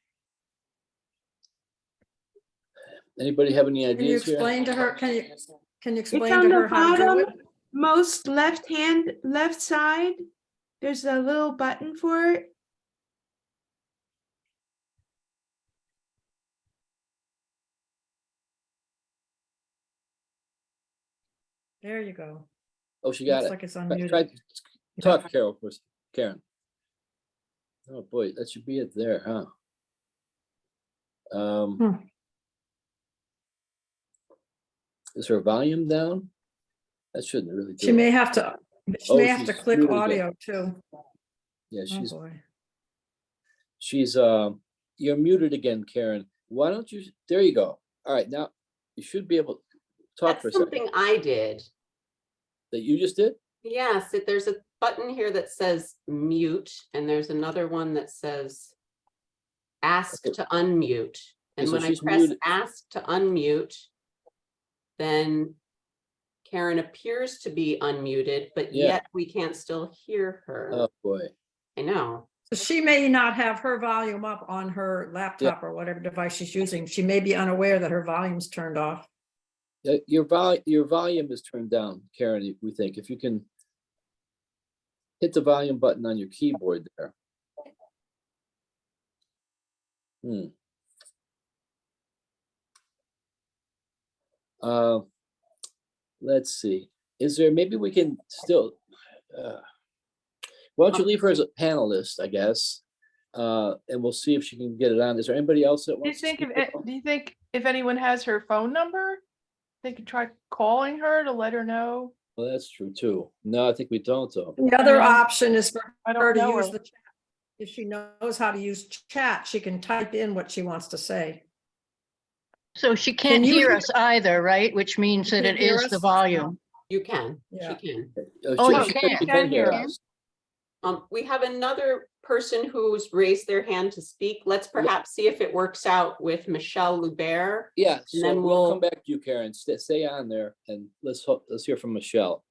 Anybody have any Can you ideas here? explain to her, can you It's explain on to the her how to do it? bottom, most left side. There's a little button for it. There you go. Oh, she got Looks it. like it's Try, unmuted. talk, Carol, first. Karen. Oh boy, that should be it there, huh? Is her volume down? That shouldn't really do She may it. have to, she Oh, may have to she's click muted again. audio too. Yeah, Oh, boy. she's you're muted again, Karen. Why don't you, there you go. All right, now you should be able to talk for a That's second. something I did. That you just did? Yes, there's a button here that says mute, and there's another one that says ask Okay. to unmute. And so when I she's press muted. ask to unmute, then Karen appears to be unmuted, but Yeah. yet we can't still hear her. Oh boy. I know. So she may not have her volume up on her laptop or whatever device she's using. She may be unaware that her volume's turned off. Your volume is turned down, Karen, we think. If you can hit the volume button on your keyboard there. Let's see. Is there, maybe we can still, why don't you leave her as a panelist, I guess? And we'll see if she can get it on. Is there anybody else that Do you wants to think speak? do you think if anyone has her phone number, they could try calling her to let her know? Well, that's true too. No, I think we don't though. The other mean, option is for I her don't to know use her. the chat. If she knows how to use chat, she can type in what she wants to say. so she can't you hear hear- us either, right? Which means that can't it hear is the us? volume. You can, Yeah. she can. Oh, you She can. can hear Can. us. We have another person who's raised their hand to speak. Let's perhaps see if it works out with Michelle Lubert. Yeah, so then we'll we'll- come back to you, Karen. Stay on there and let's hear from Michelle.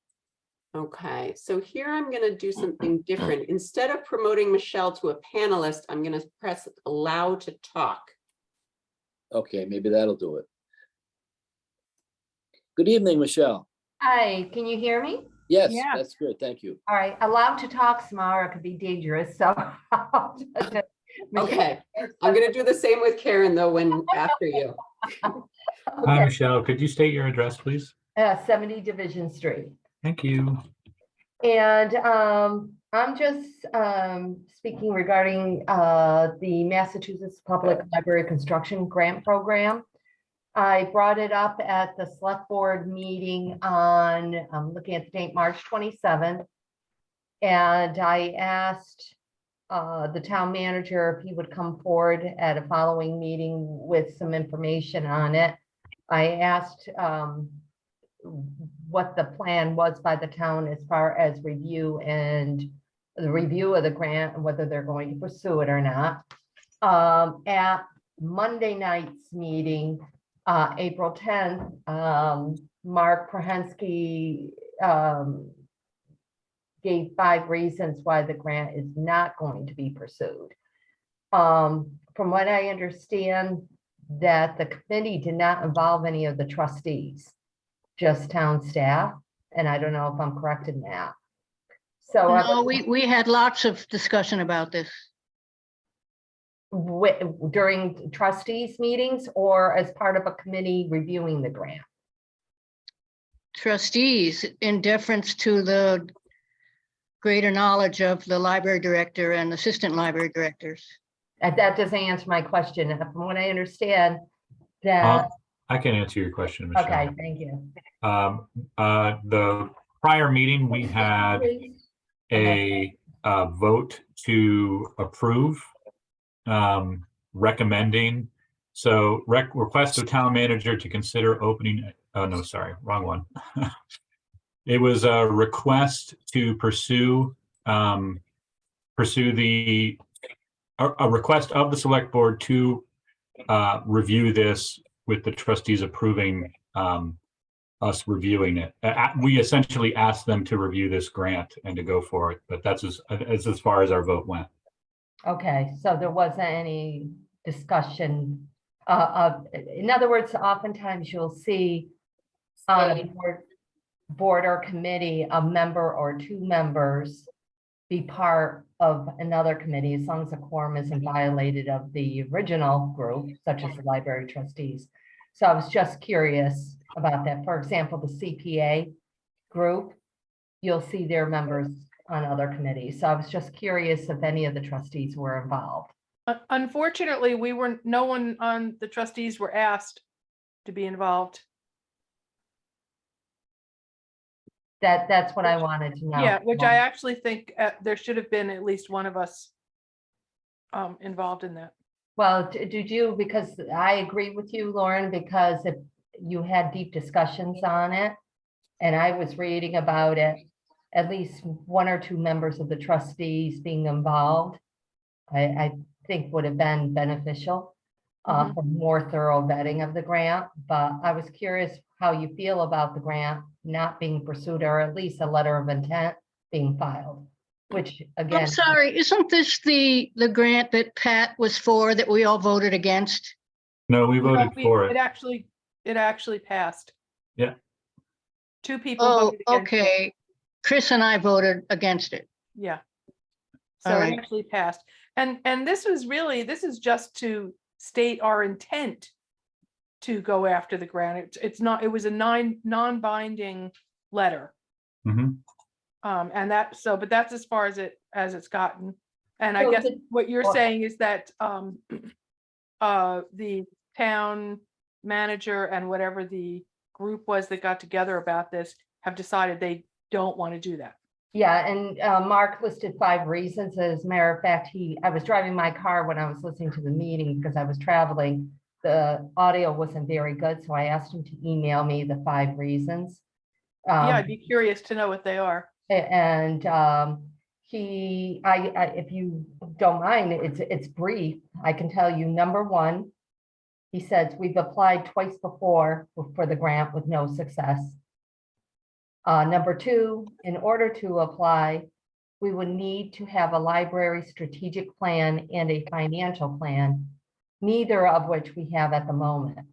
Okay, so here I'm gonna do something different. Instead of promoting Michelle to a panelist, I'm gonna press allow to talk. Okay, maybe that'll do it. Good evening, Michelle. Hi, can you hear me? Yes, Yeah. that's good. Thank you. All right, allowed to talk tomorrow could be dangerous, so. Okay, I'm gonna do the same with Karen though, when after you. Hi, Okay, Michelle. Could you state your address, please? 70 Division Street. Thank you. And I'm just speaking regarding the Massachusetts Public Library Construction Grant Program. I brought it up at the select board meeting on, I'm looking at the date, March 27th. And I asked the town manager if he would come forward at a following meeting with some information on it. I asked what the plan was by the town as far as review and the review of the grant and whether they're going to pursue it or not. At Monday night's meeting, April 10th, Mark Prahensky gave 5 reasons why the grant is not going to be pursued. From what I understand, that the committee did not involve any of the trustees, just town staff, and I don't know if I'm correct in that. So No, we had lots of discussion about this. during trustees meetings or as part of a committee reviewing the grant? Trustees, in deference to the greater knowledge of the library director and assistant library directors. That doesn't answer my question. From what I understand, that, I can answer your question, Michelle. okay, thank you. The prior meeting, we had a vote to approve, recommending. So request of town manager to consider opening, oh no, sorry, wrong one. It was a request to pursue a request of the select board to review this with the trustees approving us reviewing it. We essentially asked them to review this grant and to go for it, but that's as far as our vote went. Okay, so there wasn't any discussion in other words, oftentimes you'll see on a board or committee, a member or 2 members be part of another committee, as long as the quorum isn't violated of the original group, such as the library trustees. So I was just curious about that. For example, the CPA group, you'll see their members on other committees. So I was just curious if any of the trustees were involved. Unfortunately, no one on the trustees were asked to be involved. That's what I wanted to know. Yeah, which I actually think there should have been at least one of us involved in that. Well, did you, because I agree with you, Lauren, because if you had deep discussions on it, and I was reading about it, at least 1 or 2 members of the trustees being involved, I think would have been beneficial for more thorough vetting of the grant. But I was curious how you feel about the grant not being pursued, or at least a letter of intent being filed, which again. I'm sorry, isn't this the grant that Pat was for that we all voted against? No, we voted for it. It actually passed. Yeah. 2 people Oh, voted against it. okay. Chris and I voted against it. Yeah. All So right. it actually passed. And this is just to state our intent to go after the grant. It was a non-binding letter. Mhm. But that's as far as it's gotten. And I So guess did- what you're well- saying is that the town manager and whatever the group was that got together about this have decided they don't want to do that. Yeah, and Mark listed 5 reasons. As a matter of fact, I was driving my car when I was listening to the meeting because I was traveling. The audio wasn't very good, so I asked him to email me the 5 reasons. Yeah, I'd be curious to know what they are. And if you don't mind, it's brief. I can tell you, number 1, he says, we've applied twice before for the grant with no success. Number two, in order to apply, we would need to have a library strategic plan and a financial plan, neither of which we have at the moment.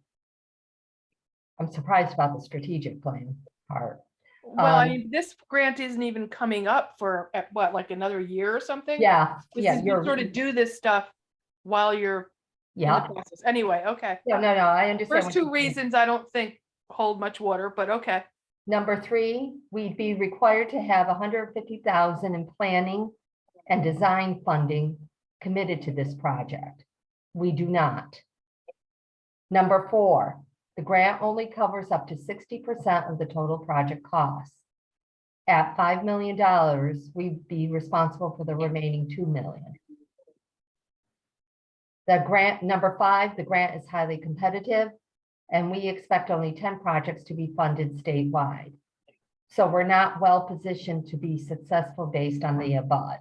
I'm surprised about the strategic plan part. Well, I Um, mean, this grant isn't even coming up for what, like another year or something? Yeah, This yeah, is, you sort of do this stuff while you're in the yeah. process. Anyway, okay. No, I understand. First what two you're saying. reasons I don't think hold much water, but okay. Number three, we'd be required to have 150,000 in planning and design funding committed to this project. We do not. Number four, the grant only covers up to 60% of the total project costs. At $5 million, we'd be responsible for the remaining 2 million. The grant, number five, the grant is highly competitive, and we expect only 10 projects to be funded statewide. So we're not well positioned to be successful based on the above.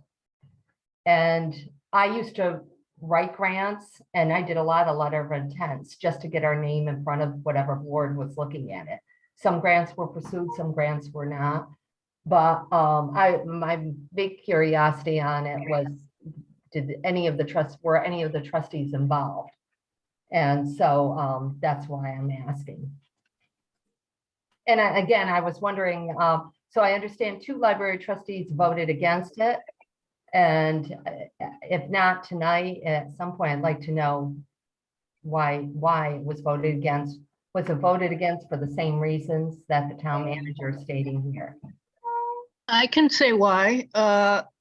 And I used to write grants, and I did a lot of letter of intents just to get our name in front of whatever board was looking at it. Some grants were pursued, some grants were not. But my big curiosity on it was, were any of the trustees involved? And so that's why I'm asking. And again, I was wondering, so I understand 2 library trustees voted against it. And if not tonight, at some point, I'd like to know why it was voted against. Was it voted against for the same reasons that the town manager is stating here? I can say why.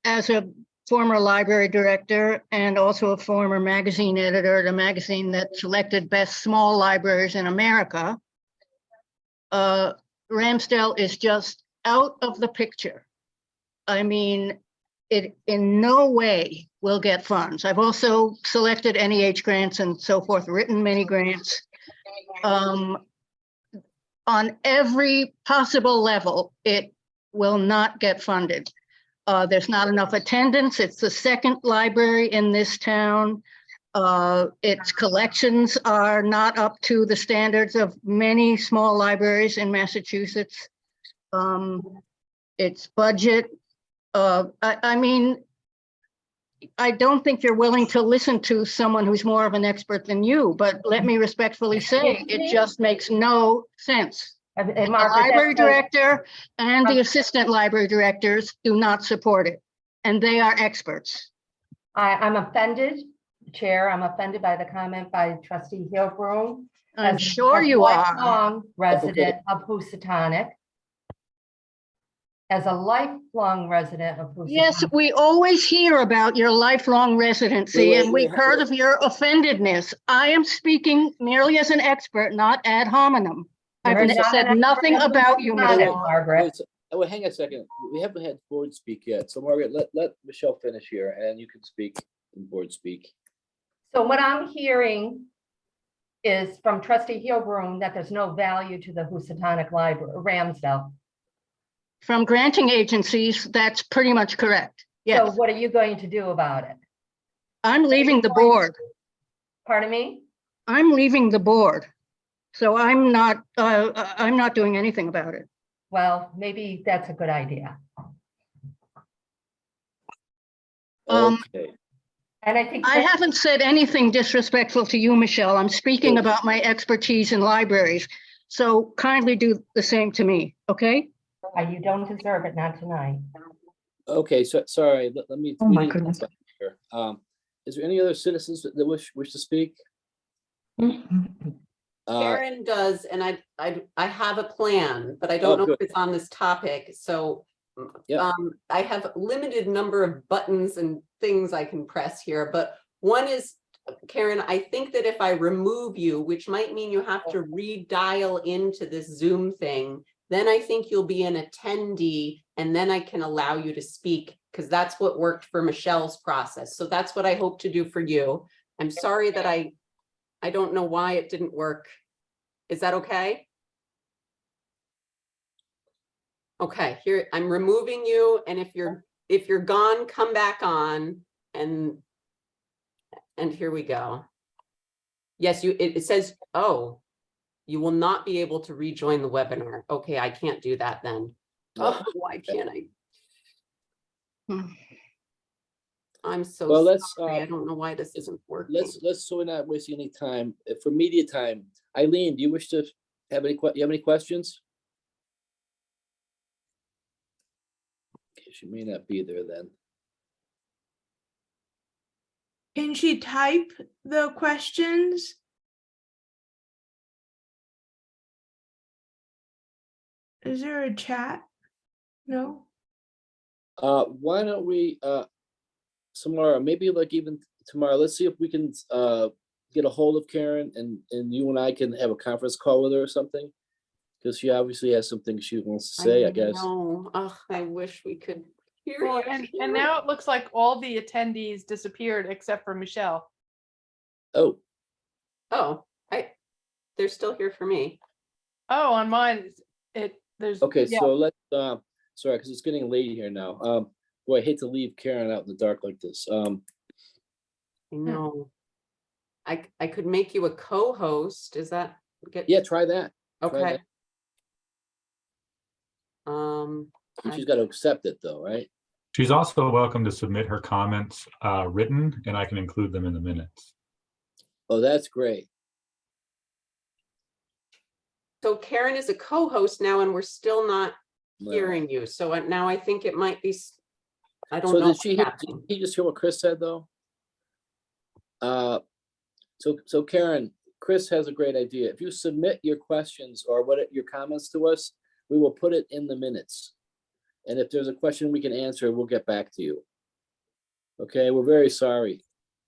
As a former library director and also a former magazine editor at a magazine that selected best small libraries in America, Ramsdale is just out of the picture. I mean, it in no way will get funds. I've also selected NEH grants and so forth, written many grants. On every possible level, it will not get funded. There's not enough attendance. It's the second library in this town. Its collections are not up to the standards of many small libraries in Massachusetts. Its budget, I mean, I don't think you're willing to listen to someone who's more of an expert than you, but let me respectfully say, it just makes no sense. The library director and the assistant library directors do not support it, and they are experts. I'm offended, Chair. I'm offended by the comment by Trustee Hillbroom. I'm sure you are. Lifelong resident of Housatonic. As a lifelong resident of Housatonic. Yes, we always hear about your lifelong residency, Wait, and we've wait, heard wait. of your offendedness. I am speaking merely as an expert, not ad hominem. You're I've not said an nothing expert about you, on it, Michelle. Margaret. Wait, hang on a second. We haven't had board speak yet. So Margaret, let Michelle finish here and you can speak in board speak. So what I'm hearing is from Trustee Hillbroom that there's no value to the Housatonic Library, Ramsdale. From granting agencies, that's pretty much correct. So Yes, what are you going to do about it? I'm leaving the board. Pardon me? I'm leaving the board. So I'm not doing anything about it. Well, maybe that's a good idea. Okay. And I think I haven't said anything disrespectful to you, Michelle. I'm speaking Good. about my expertise in libraries. So kindly do the same to me, okay? you don't deserve it, not tonight. Okay, so sorry, let me. Oh we my need to goodness. come back here. Is there any other citizens that wish to speak? Karen does, and I have a plan, but I don't know good. if it's on this topic, so. Yeah. I have limited number of buttons and things I can press here, but one is, Karen, I think that if I remove you, which might mean you have to redial into this Zoom thing, then I think you'll be an attendee, and then I can allow you to speak, because that's what worked for Michelle's process. So that's what I hope to do for you. I'm sorry that I don't know why it didn't work. Is that okay? Okay, here, I'm removing you, and if you're gone, come back on, and here we go. Yes, it says, oh, you will not be able to rejoin the webinar. Okay, I can't do that then. Oh, why can't I? Hmm. I'm so Well, let's, sorry. I don't know why this isn't working. so we're not wasting any time. For media time, Eileen, do you wish to have you have any questions? Okay, she may not be there then. Can she type the questions? Is there a chat? No? Why don't we, tomorrow, maybe like even tomorrow, let's see if we can, get a hold of Karen and you and I can have a conference call with her or something. Because she obviously has something she wants to say, I guess. No, I wish we could hear Well, you. and now it looks like all the attendees disappeared except for Michelle. Oh, Oh, they're still here for me. Oh, on mine, there's. okay, yeah. so let's, sorry, because it's getting late here now. Boy, I hate to leave Karen out in the dark like this. I know. I could make you a co-host. Is that Yeah, try that. Try okay? that. She's got to accept it though, right? She's also welcome to submit her comments written, and I can include them in the minutes. Oh, that's great. So Karen is a co-host now, and we're still not Well, hearing you. So now I think it might be. I don't so know. did she hear, did he just hear what Chris said though? So Karen, Chris has a great idea. If you submit your questions or your comments to us, we will put it in the minutes. And if there's a question we can answer, we'll get back to you. Okay, we're very sorry.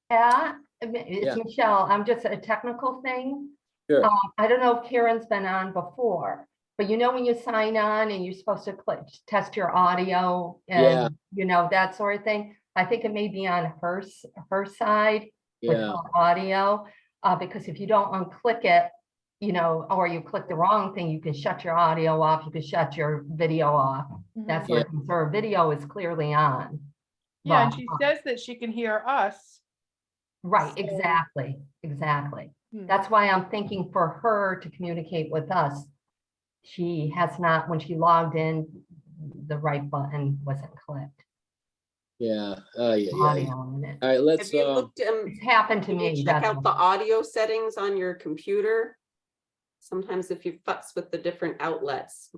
Yeah, it's Yeah. Michelle. I'm just a technical thing. Sure. I don't know if Karen's been on before, but you know, when you sign on and you're supposed to test your audio Yeah. and, you know, that sort of thing. I think it may be on her side with Yeah, her audio, because if you don't unclick it, you know, or you click the wrong thing, you can shut your audio off, you can shut your video off. That sort of thing. So her video is clearly on. Yeah, and But, she says that she can hear us. right, So- exactly. Hmm. That's why I'm thinking for her to communicate with us. She has not, when she logged in, the right button wasn't clicked. yeah. Audio in it. All right, let's, Have you looked? It's happened to Can you me. check that's out the all. audio settings on your computer? Sometimes if you futz with the different outlets.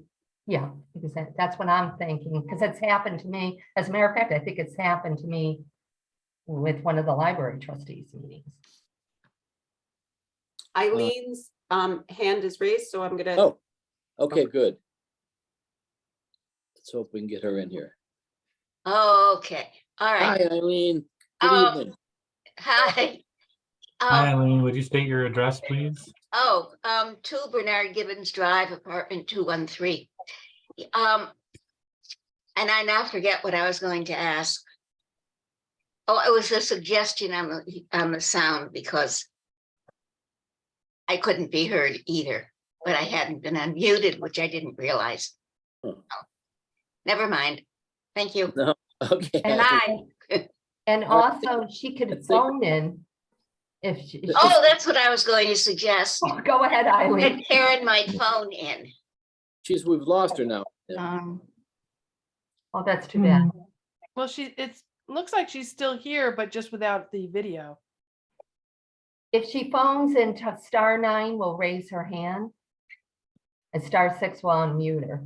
Yeah, because that's what I'm thinking, because it's happened to me. As a matter of fact, I think it's happened to me with one of the library trustees meetings. Eileen's hand is raised, so I'm gonna. oh, okay, good. Let's hope we can get her in here. Okay, all Hi, right. Eileen. Good Oh. evening. Hi. Hi, Eileen, would you state your address, please? 2 Bernard Gibbons Drive, apartment 213. And I now forget what I was going to ask. Oh, it was a suggestion on the sound because I couldn't be heard either, but I hadn't been unmuted, which I didn't realize. Huh. Oh, never mind. Thank you. No, okay. And and All right. also she could Let's take- phone in if she. Oh, that's what I was going to suggest. Go ahead, Eileen. And Karen might phone in. We've lost her now. Oh, that's too bad. Well, looks like she's still here, but just without the video. If she phones into *9, we'll raise her hand. And *6 will unmute her.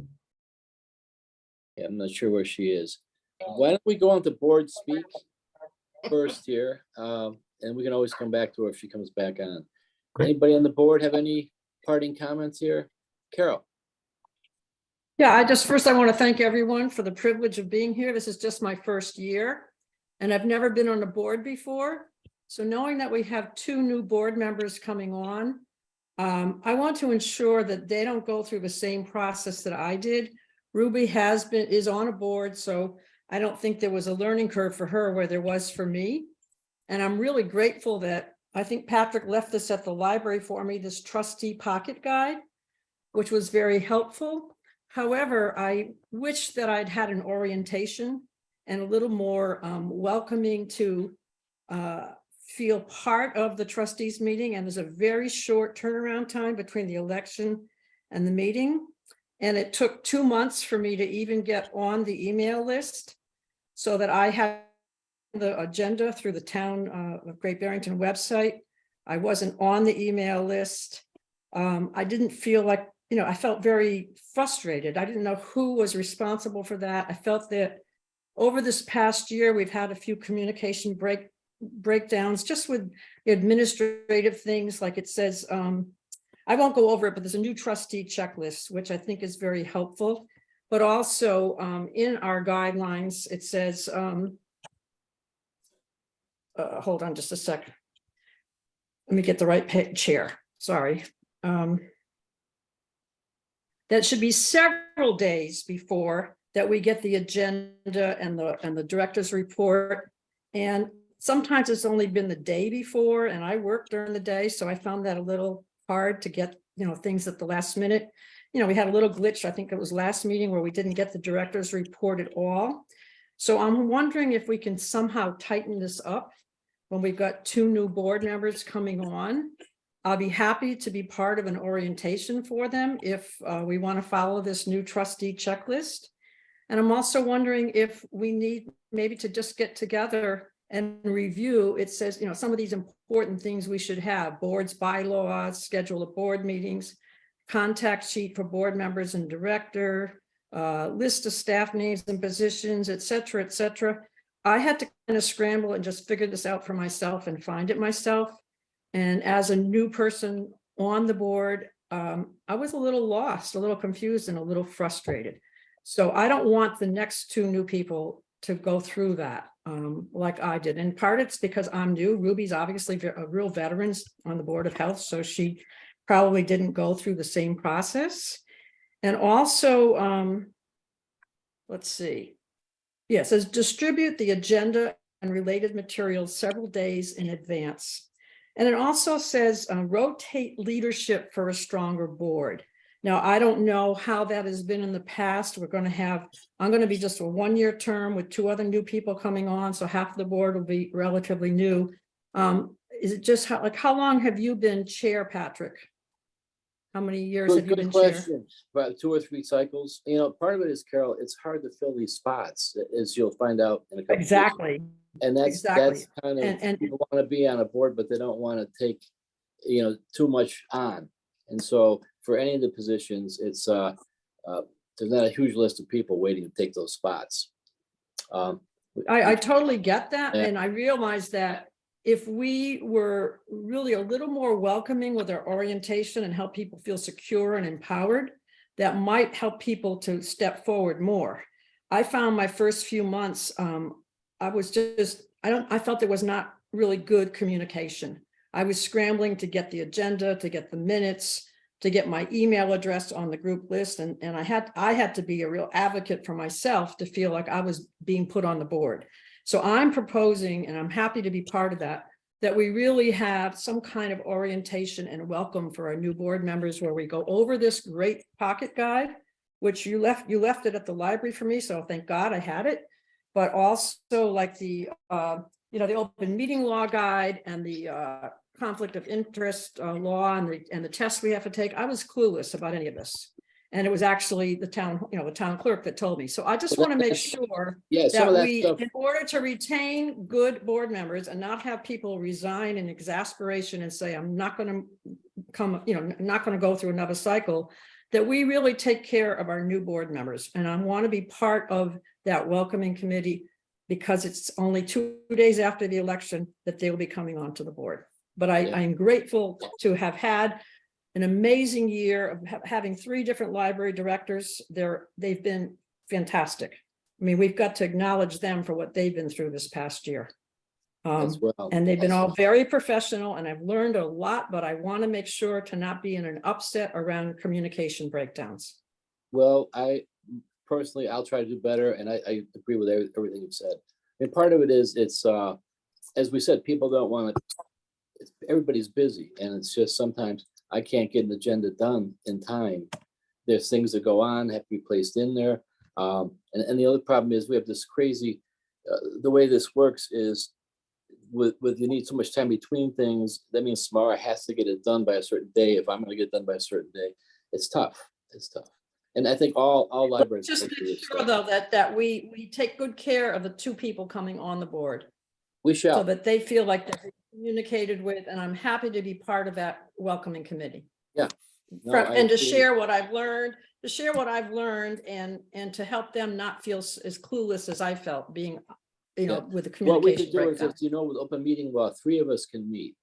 Yeah, I'm not sure where she is. Why don't we go on to board speak first here? And we can always come back to her if she comes back on. Great. Anybody on the board have any parting comments here? Carol? Yeah, first I want to thank everyone for the privilege of being here. This is just my first year and I've never been on a board before. So knowing that we have 2 new board members coming on, I want to ensure that they don't go through the same process that I did. Ruby is on a board, so I don't think there was a learning curve for her where there was for me. And I'm really grateful that I think Patrick left this at the library for me, this trustee pocket guide, which was very helpful. However, I wish that I'd had an orientation and a little more welcoming to feel part of the trustees meeting. And there's a very short turnaround time between the election and the meeting. And it took 2 months for me to even get on the email list so that I had the agenda through the town of Great Barrington website. I wasn't on the email list. I didn't feel like, I felt very frustrated. I didn't know who was responsible for that. I felt that over this past year, we've had a few communication breakdowns just with administrative things, like it says, I won't go over it, but there's a new trustee checklist, which I think is very helpful. But also in our guidelines, it says, hold on just a second. Let me get the right chair. Sorry. That should be several days before that we get the agenda and the director's report. And sometimes it's only been the day before, and I work during the day, so I found that a little hard to get, things at the last minute. We had a little glitch, I think it was last meeting, where we didn't get the director's report at all. So I'm wondering if we can somehow tighten this up when we've got 2 new board members coming on. I'll be happy to be part of an orientation for them if we want to follow this new trustee checklist. And I'm also wondering if we need maybe to just get together and review. It says, some of these important things we should have: boards, bylaws, schedule of board meetings, contact sheet for board members and director, list of staff names and positions, et cetera, et cetera. I had to kind of scramble and just figure this out for myself and find it myself. And as a new person on the board, I was a little lost, a little confused, and a little frustrated. So I don't want the next 2 new people to go through that like I did. And part it's because I'm new. Ruby's obviously a real veteran on the Board of Health, so she probably didn't go through the same process. And also, let's see. Yeah, it says distribute the agenda and related materials several days in advance. And it also says rotate leadership for a stronger board. Now, I don't know how that has been in the past. I'm going to be just a 1-year term with 2 other new people coming on. So half of the board will be relatively new. Is it just how long have you been chair, Patrick? How many years have you been chair? Question. About 2 or 3 cycles. Part of it is, Carol, it's hard to fill these spots, as you'll find out in a couple of weeks. Exactly. And that's Exactly. kind of, And people want to be on a board, but they don't want to take, too much on. And so for any of the positions, it's there's not a huge list of people waiting to take those spots. I totally get that. Yeah. And I realize that if we were really a little more welcoming with our orientation and help people feel secure and empowered, that might help people to step forward more. I found my first few months, I felt there was not really good communication. I was scrambling to get the agenda, to get the minutes, to get my email address on the group list. And I had to be a real advocate for myself to feel like I was being put on the board. So I'm proposing, and I'm happy to be part of that we really have some kind of orientation and welcome for our new board members, where we go over this great pocket guide, which you left it at the library for me. So thank God I had it. But also like the open meeting law guide and the conflict of interest law and the tests we have to take. I was clueless about any of this. And it was actually the town clerk that told me. So I just want to make sure that we, in order to retain good board members and not have people resign in exasperation and say, I'm not going to not going to go through another cycle, that we really take care of our new board members. And I want to be part of that welcoming committee, because it's only 2 days after the election that they will be coming onto the board. But I'm grateful to have had an amazing year of having 3 different library directors. They've been fantastic. I mean, we've got to acknowledge them for what they've been through this past year. And they've been all very professional, and I've learned a lot, but I want to make sure to not be in an upset around communication breakdowns. Well, personally, I'll try to do better, and I agree with everything you've said. And part of it is, it's as we said, people don't want to, everybody's busy, and it's just sometimes I can't get an agenda done in time. There's things that go on, have to be placed in there. And the other problem is we have this crazy, the way this works is with you need so much time between things. That means tomorrow has to get it done by a certain day. If I'm going to get it done by a certain day, it's tough. It's tough. And I think all libraries. Just go through make this sure stuff. though that we take good care of the two people coming on the board. We So shall. that they feel like they're communicated with, and I'm happy to be part of that welcoming committee. Yeah. No, And to agree. share what I've learned, and to help them not feel as clueless as I felt being, Yeah. with the What we communication could do is, breakdown. with open meeting law, 3 of us can meet,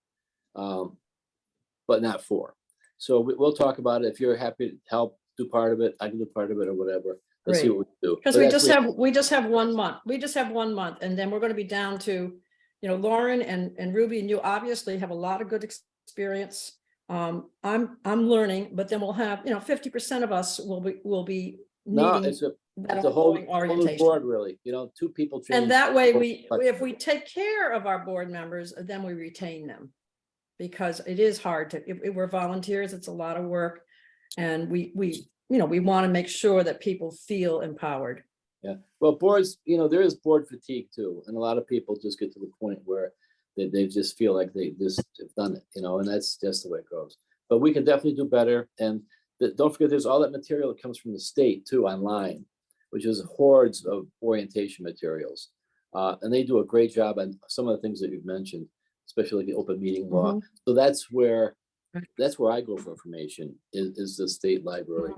but not 4. So we'll talk about it. If you're happy to help do part of it, I can do part of it or whatever. Let's see Great. what we do. Because But we that's just have 1 month. We just have 1 month, and then we're going to be down to, Lauren and Ruby, and you obviously have a lot of good experience. I'm learning, but then we'll have, 50% of us will be No, needing it's a that whole ongoing new orientation. board, really. 2 people change. And that way But- if we take care of our board members, then we retain them. Because it is hard if we're volunteers, it's a lot of work. And we want to make sure that people feel empowered. Yeah, well, boards, there is board fatigue too, and a lot of people just get to the point where they just feel like they just have done it, and that's just the way it goes. But we can definitely do better, and don't forget, there's all that material that comes from the state too online, which is hordes of orientation materials, and they do a great job on some of the things that you've mentioned, especially like the open meeting law. So that's where I go for information is the state library.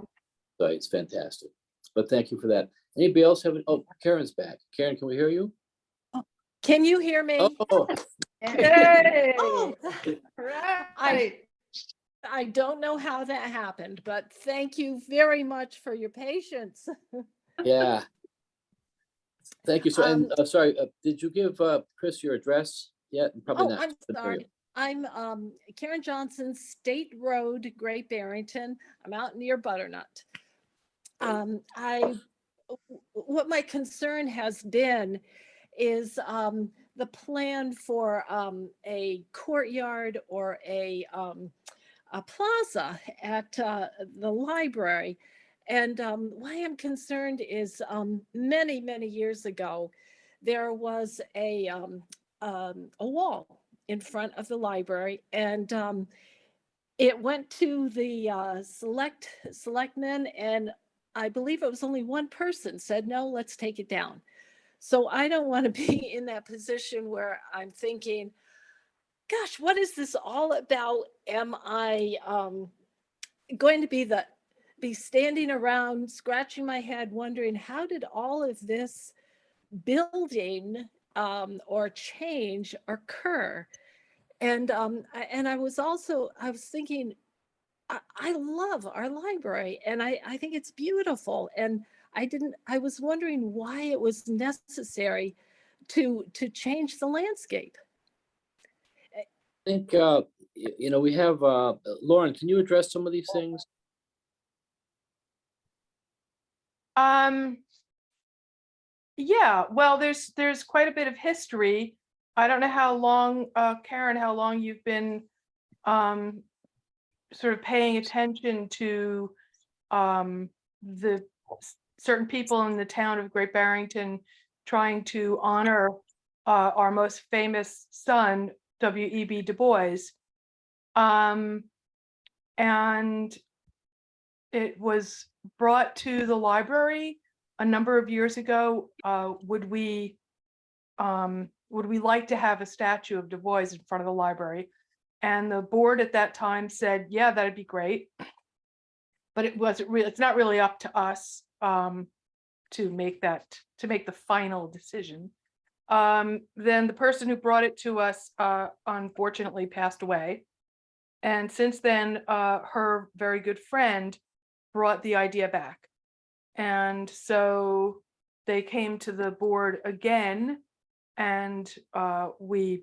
So it's fantastic. But thank you for that. Anybody else have it? Oh, Karen's back. Karen, can we hear you? Can you hear me? Oh, Hey, Oh, right. I don't know how that happened, but thank you very much for your patience. yeah. Thank you. So, and sorry, did you give Chris your address yet? Probably Oh, not. I'm sorry. I'm Karen Johnson, State Road, Great Barrington. I'm out near Butternut. What my concern has been is the plan for a courtyard or a plaza at the library. And why I'm concerned is many, many years ago, there was a wall in front of the library, and it went to the selectmen, and I believe it was only one person said, no, let's take it down. So I don't want to be in that position where I'm thinking, gosh, what is this all about? Am I going to be standing around scratching my head wondering how did all of this building or change occur? And I was thinking, I love our library, and I think it's beautiful. And I was wondering why it was necessary to change the landscape. I think, we have, Lauren, can you address some of these things? Yeah, well, there's quite a bit of history. I don't know how long, Karen, how long you've been sort of paying attention to the certain people in the town of Great Barrington trying to honor our most famous son, W.E.B. Du Bois. And it was brought to the library a number of years ago. Would we like to have a statue of Du Bois in front of the library? And the board at that time said, yeah, that'd be great. But it's not really up to us to make the final decision. Then the person who brought it to us unfortunately passed away. And since then, her very good friend brought the idea back. And so they came to the board again, and we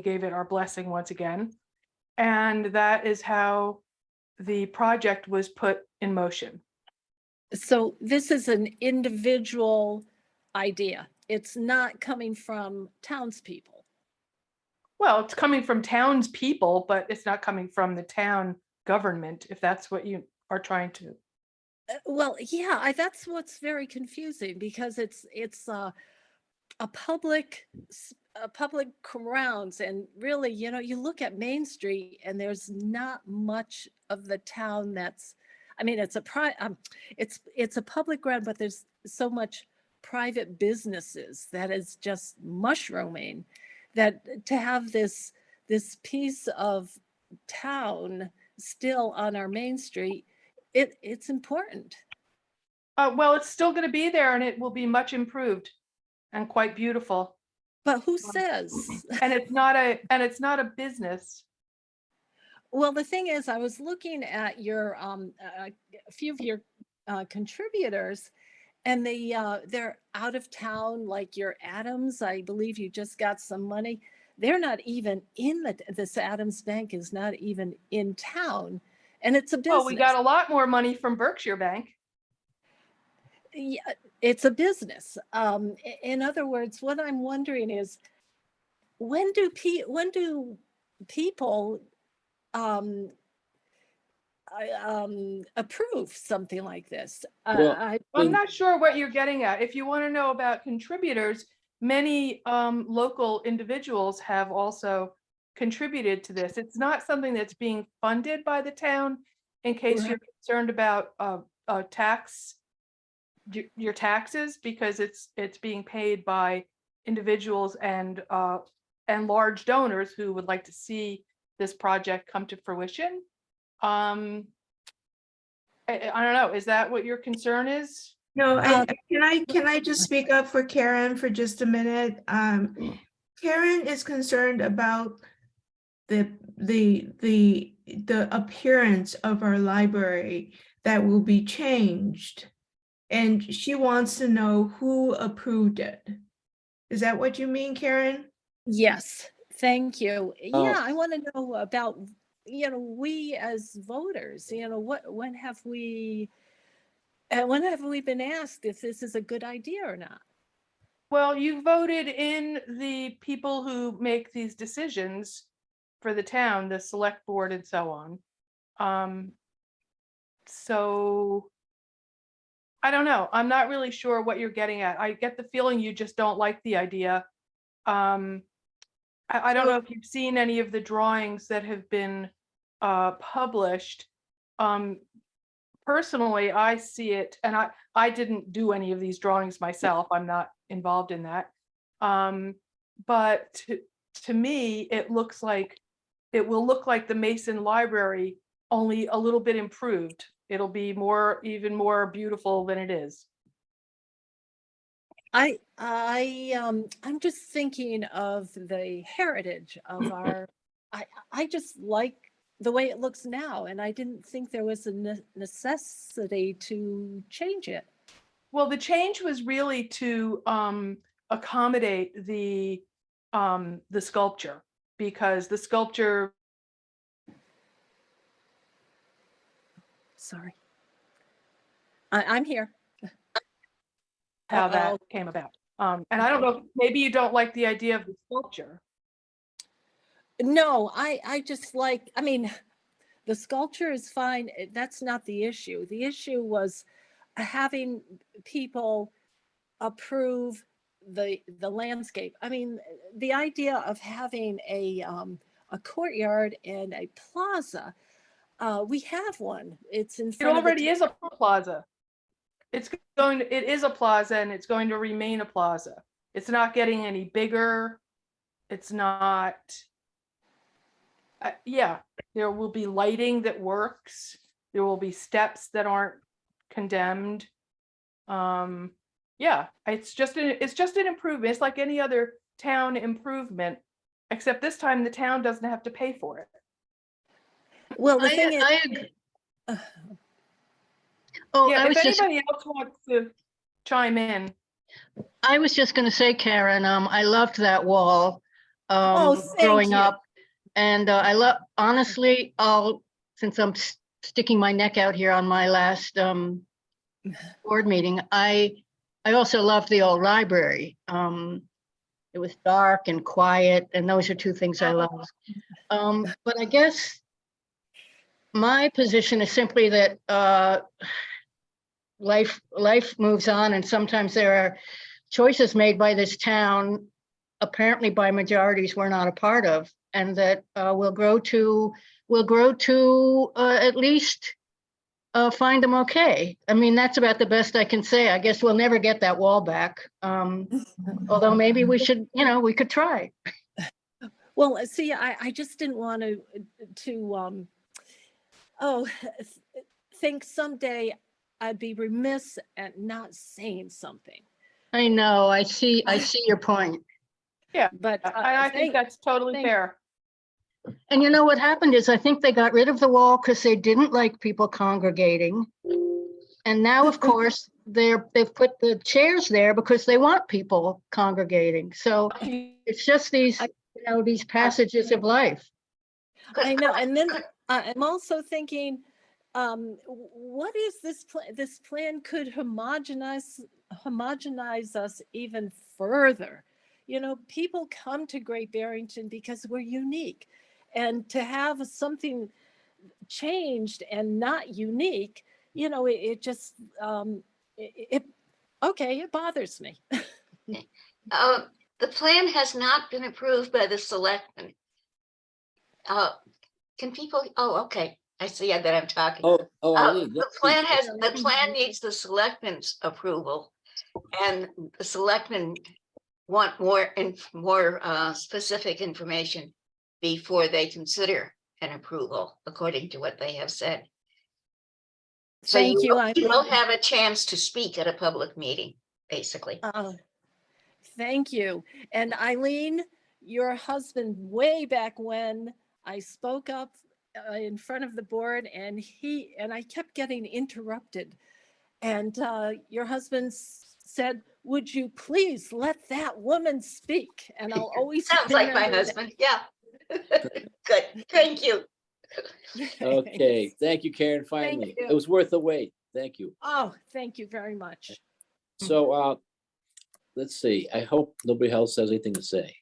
gave it our blessing once again. And that is how the project was put in motion. So this is an individual idea. It's not coming from townspeople. Well, it's coming from townspeople, but it's not coming from the town government, if that's what you are trying to. Well, yeah, that's what's very confusing, because it's a public grounds, and really, you look at Main Street and there's not much of the town that's, I mean, it's it's a public ground, but there's so much private businesses that is just mushrooming, that to have this piece of town still on our main street, it's important. Well, it's still going to be there and it will be much improved and quite beautiful. But who says? And it's not a business. Well, the thing is, I was looking at your a few of your contributors, and they're out of town, like your Adams. I believe you just got some money. They're not even in this Adams Bank is not even in town, and it's a business. Well, we got a lot more money from Berkshire Bank. Yeah, it's a business. In other words, what I'm wondering is, when do people approve something like this? Well, I'm not sure what you're getting at. If you want to know about contributors, many local individuals have also contributed to this. It's not something that's being funded by the town, in case you're concerned about your taxes, because it's being paid by individuals and large donors who would like to see this project come to fruition. I don't know. Is that what your concern is? No, can I just speak up for Karen for just a minute? Karen is concerned about the appearance of our library that will be changed. And she wants to know who approved it. Is that what you mean, Karen? Yes, thank you. Oh. Yeah, I want to know about, we as voters, when have we been asked if this is a good idea or not? Well, you voted in the people who make these decisions for the town, the select board and so on. So I don't know. I'm not really sure what you're getting at. I get the feeling you just don't like the idea. I don't know if you've seen any of the drawings that have been published. Personally, I see it, and I didn't do any of these drawings myself. I'm not involved in that. But to me, it will look like the Mason Library, only a little bit improved. It'll be even more beautiful than it is. I'm just thinking of the heritage of our, I just like the way it looks now, and I didn't think there was a necessity to change it. Well, the change was really to accommodate the sculpture, because the sculpture. Sorry. I'm here. How that came about. And I don't know, maybe you don't like the idea of the sculpture. No, I just like, I mean, the sculpture is fine. That's not the issue. The issue was having people approve the landscape. I mean, the idea of having a courtyard and a plaza. We have one. It's in It front of already is a plaza. It is a plaza, and it's going to remain a plaza. It's not getting any bigger. It's not. Yeah, there will be lighting that works. There will be steps that aren't condemned. Yeah, it's just an improvement. It's like any other town improvement, except this time the town doesn't have to pay for it. Well, the thing is, I agree. Oh, Yeah, I if was just, anybody else wants to chime in. I was just going to say, Karen, I loved that wall thank growing you. up. And honestly, since I'm sticking my neck out here on my last board meeting, I also loved the old library. It was dark and quiet, and those are two things I love. But I guess my position is simply that life moves on, and sometimes there are choices made by this town, apparently by majorities we're not a part of, and that will grow to at least find them okay. I mean, that's about the best I can say. I guess we'll never get that wall back. Although maybe we should, we could try. Well, see, I just didn't want to think someday I'd be remiss at not saying something. I know, I see your point. Yeah, But I think that's totally thank- fair. And you know what happened is I think they got rid of the wall because they didn't like people congregating. And now, of course, they've put the chairs there because they want people congregating. So it's just these, these passages of life. I know. And then I'm also thinking, what is this plan? This plan could homogenize us even further. People come to Great Barrington because we're unique. And to have something changed and not unique, it just, it bothers me. The plan has not been approved by the selectmen. Can people, okay, I see that I'm talking. Eileen, The plan needs the selectmen's approval, and the selectmen want more specific information before they consider an approval, according to what they have said. So Thank you. you will have a chance to speak at a public meeting, basically. Thank you. And Eileen, your husband, way back when I spoke up in front of the board, and I kept getting interrupted. And your husband said, "Would you please let that woman speak?" And I'll always Sounds like my remember that. husband. Yeah. Good. Thank you. Okay, thank you, Karen, finally. you. It was worth the wait. Thank you. Oh, thank you very much. So, let's see. I hope nobody else has anything to say.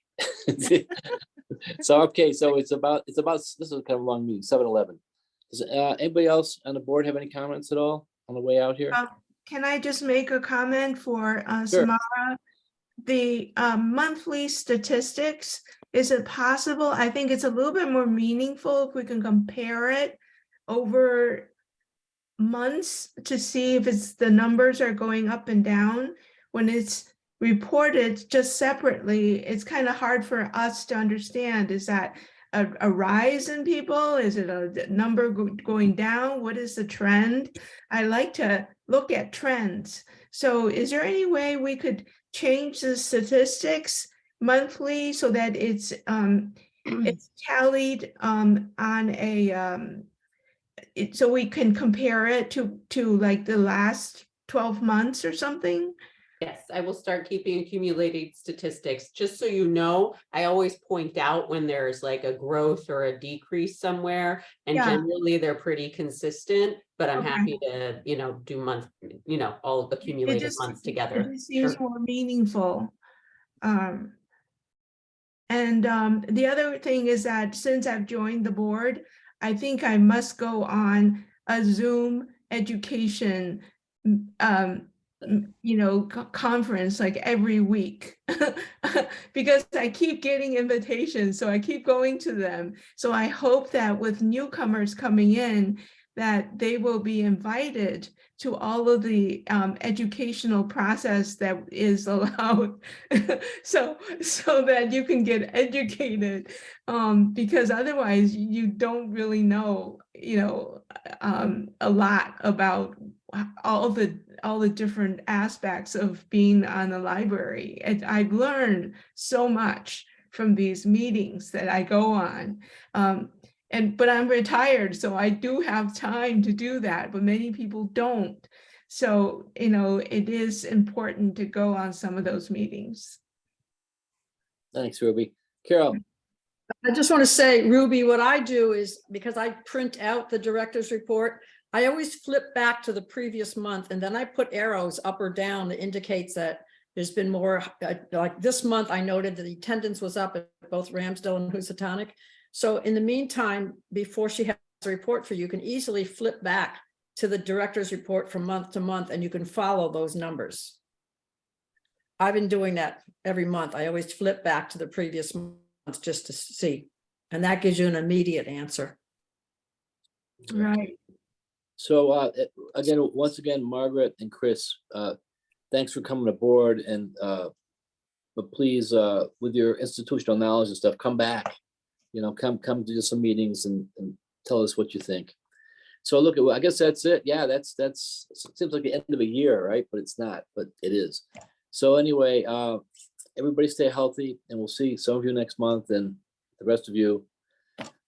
So, okay, so it's about, this is kind of a long meeting, 7:11. Does anybody else on the board have any comments at all on the way out here? Can I just make a comment for Sure. Samara? The monthly statistics, is it possible? I think it's a little bit more meaningful if we can compare it over months to see if the numbers are going up and down. When it's reported just separately, it's kind of hard for us to understand. Is that a rise in people? Is it a number going down? What is the trend? I like to look at trends. So is there any way we could change the statistics monthly so that it's tallied on a so we can compare it to like the last 12 months or something? Yes, I will start keeping accumulated statistics. Just so you know, I always point out when there's like a growth or a decrease somewhere, and Yeah. generally they're pretty consistent, but I'm Okay. happy to, do month, all of the accumulated months together. It just seems Sure. more meaningful. And the other thing is that since I've joined the board, I think I must go on a Zoom education conference like every week because I keep getting invitations, so I keep going to them. So I hope that with newcomers coming in, that they will be invited to all of the educational process that is allowed, so that you can get educated, because otherwise you don't really know, a lot about all the different aspects of being on the library. And I've learned so much from these meetings that I go on. But I'm retired, so I do have time to do that, but many people don't. So, it is important to go on some of those meetings. Thanks, Ruby. Carol, I just want to say, Ruby, what I do is, because I print out the director's report, I always flip back to the previous month, and then I put arrows up or down that indicates that there's been more, like this month, I noted that the attendance was up at both Ramsdale and Housatonic. So in the meantime, before she has a report for you, you can easily flip back to the director's report from month to month, and you can follow those numbers. I've been doing that every month. I always flip back to the previous month just to see, and that gives you an immediate answer. Right. So again, once again, Margaret and Chris, thanks for coming aboard and but please, with your institutional knowledge and stuff, come back. You know, come to some meetings and tell us what you think. So look, I guess that's it. Yeah, that's seems like the end of a year, right? But it's not, but it is. So anyway, everybody stay healthy and we'll see some of you next month and the rest of you.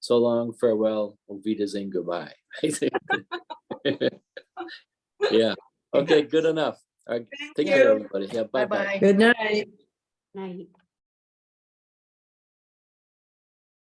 So long, farewell, auf Wiedersehen, goodbye. Yeah. Okay, good enough. All right, take care, you. everybody. Yeah, bye-bye. Bye-bye. Good night. Night.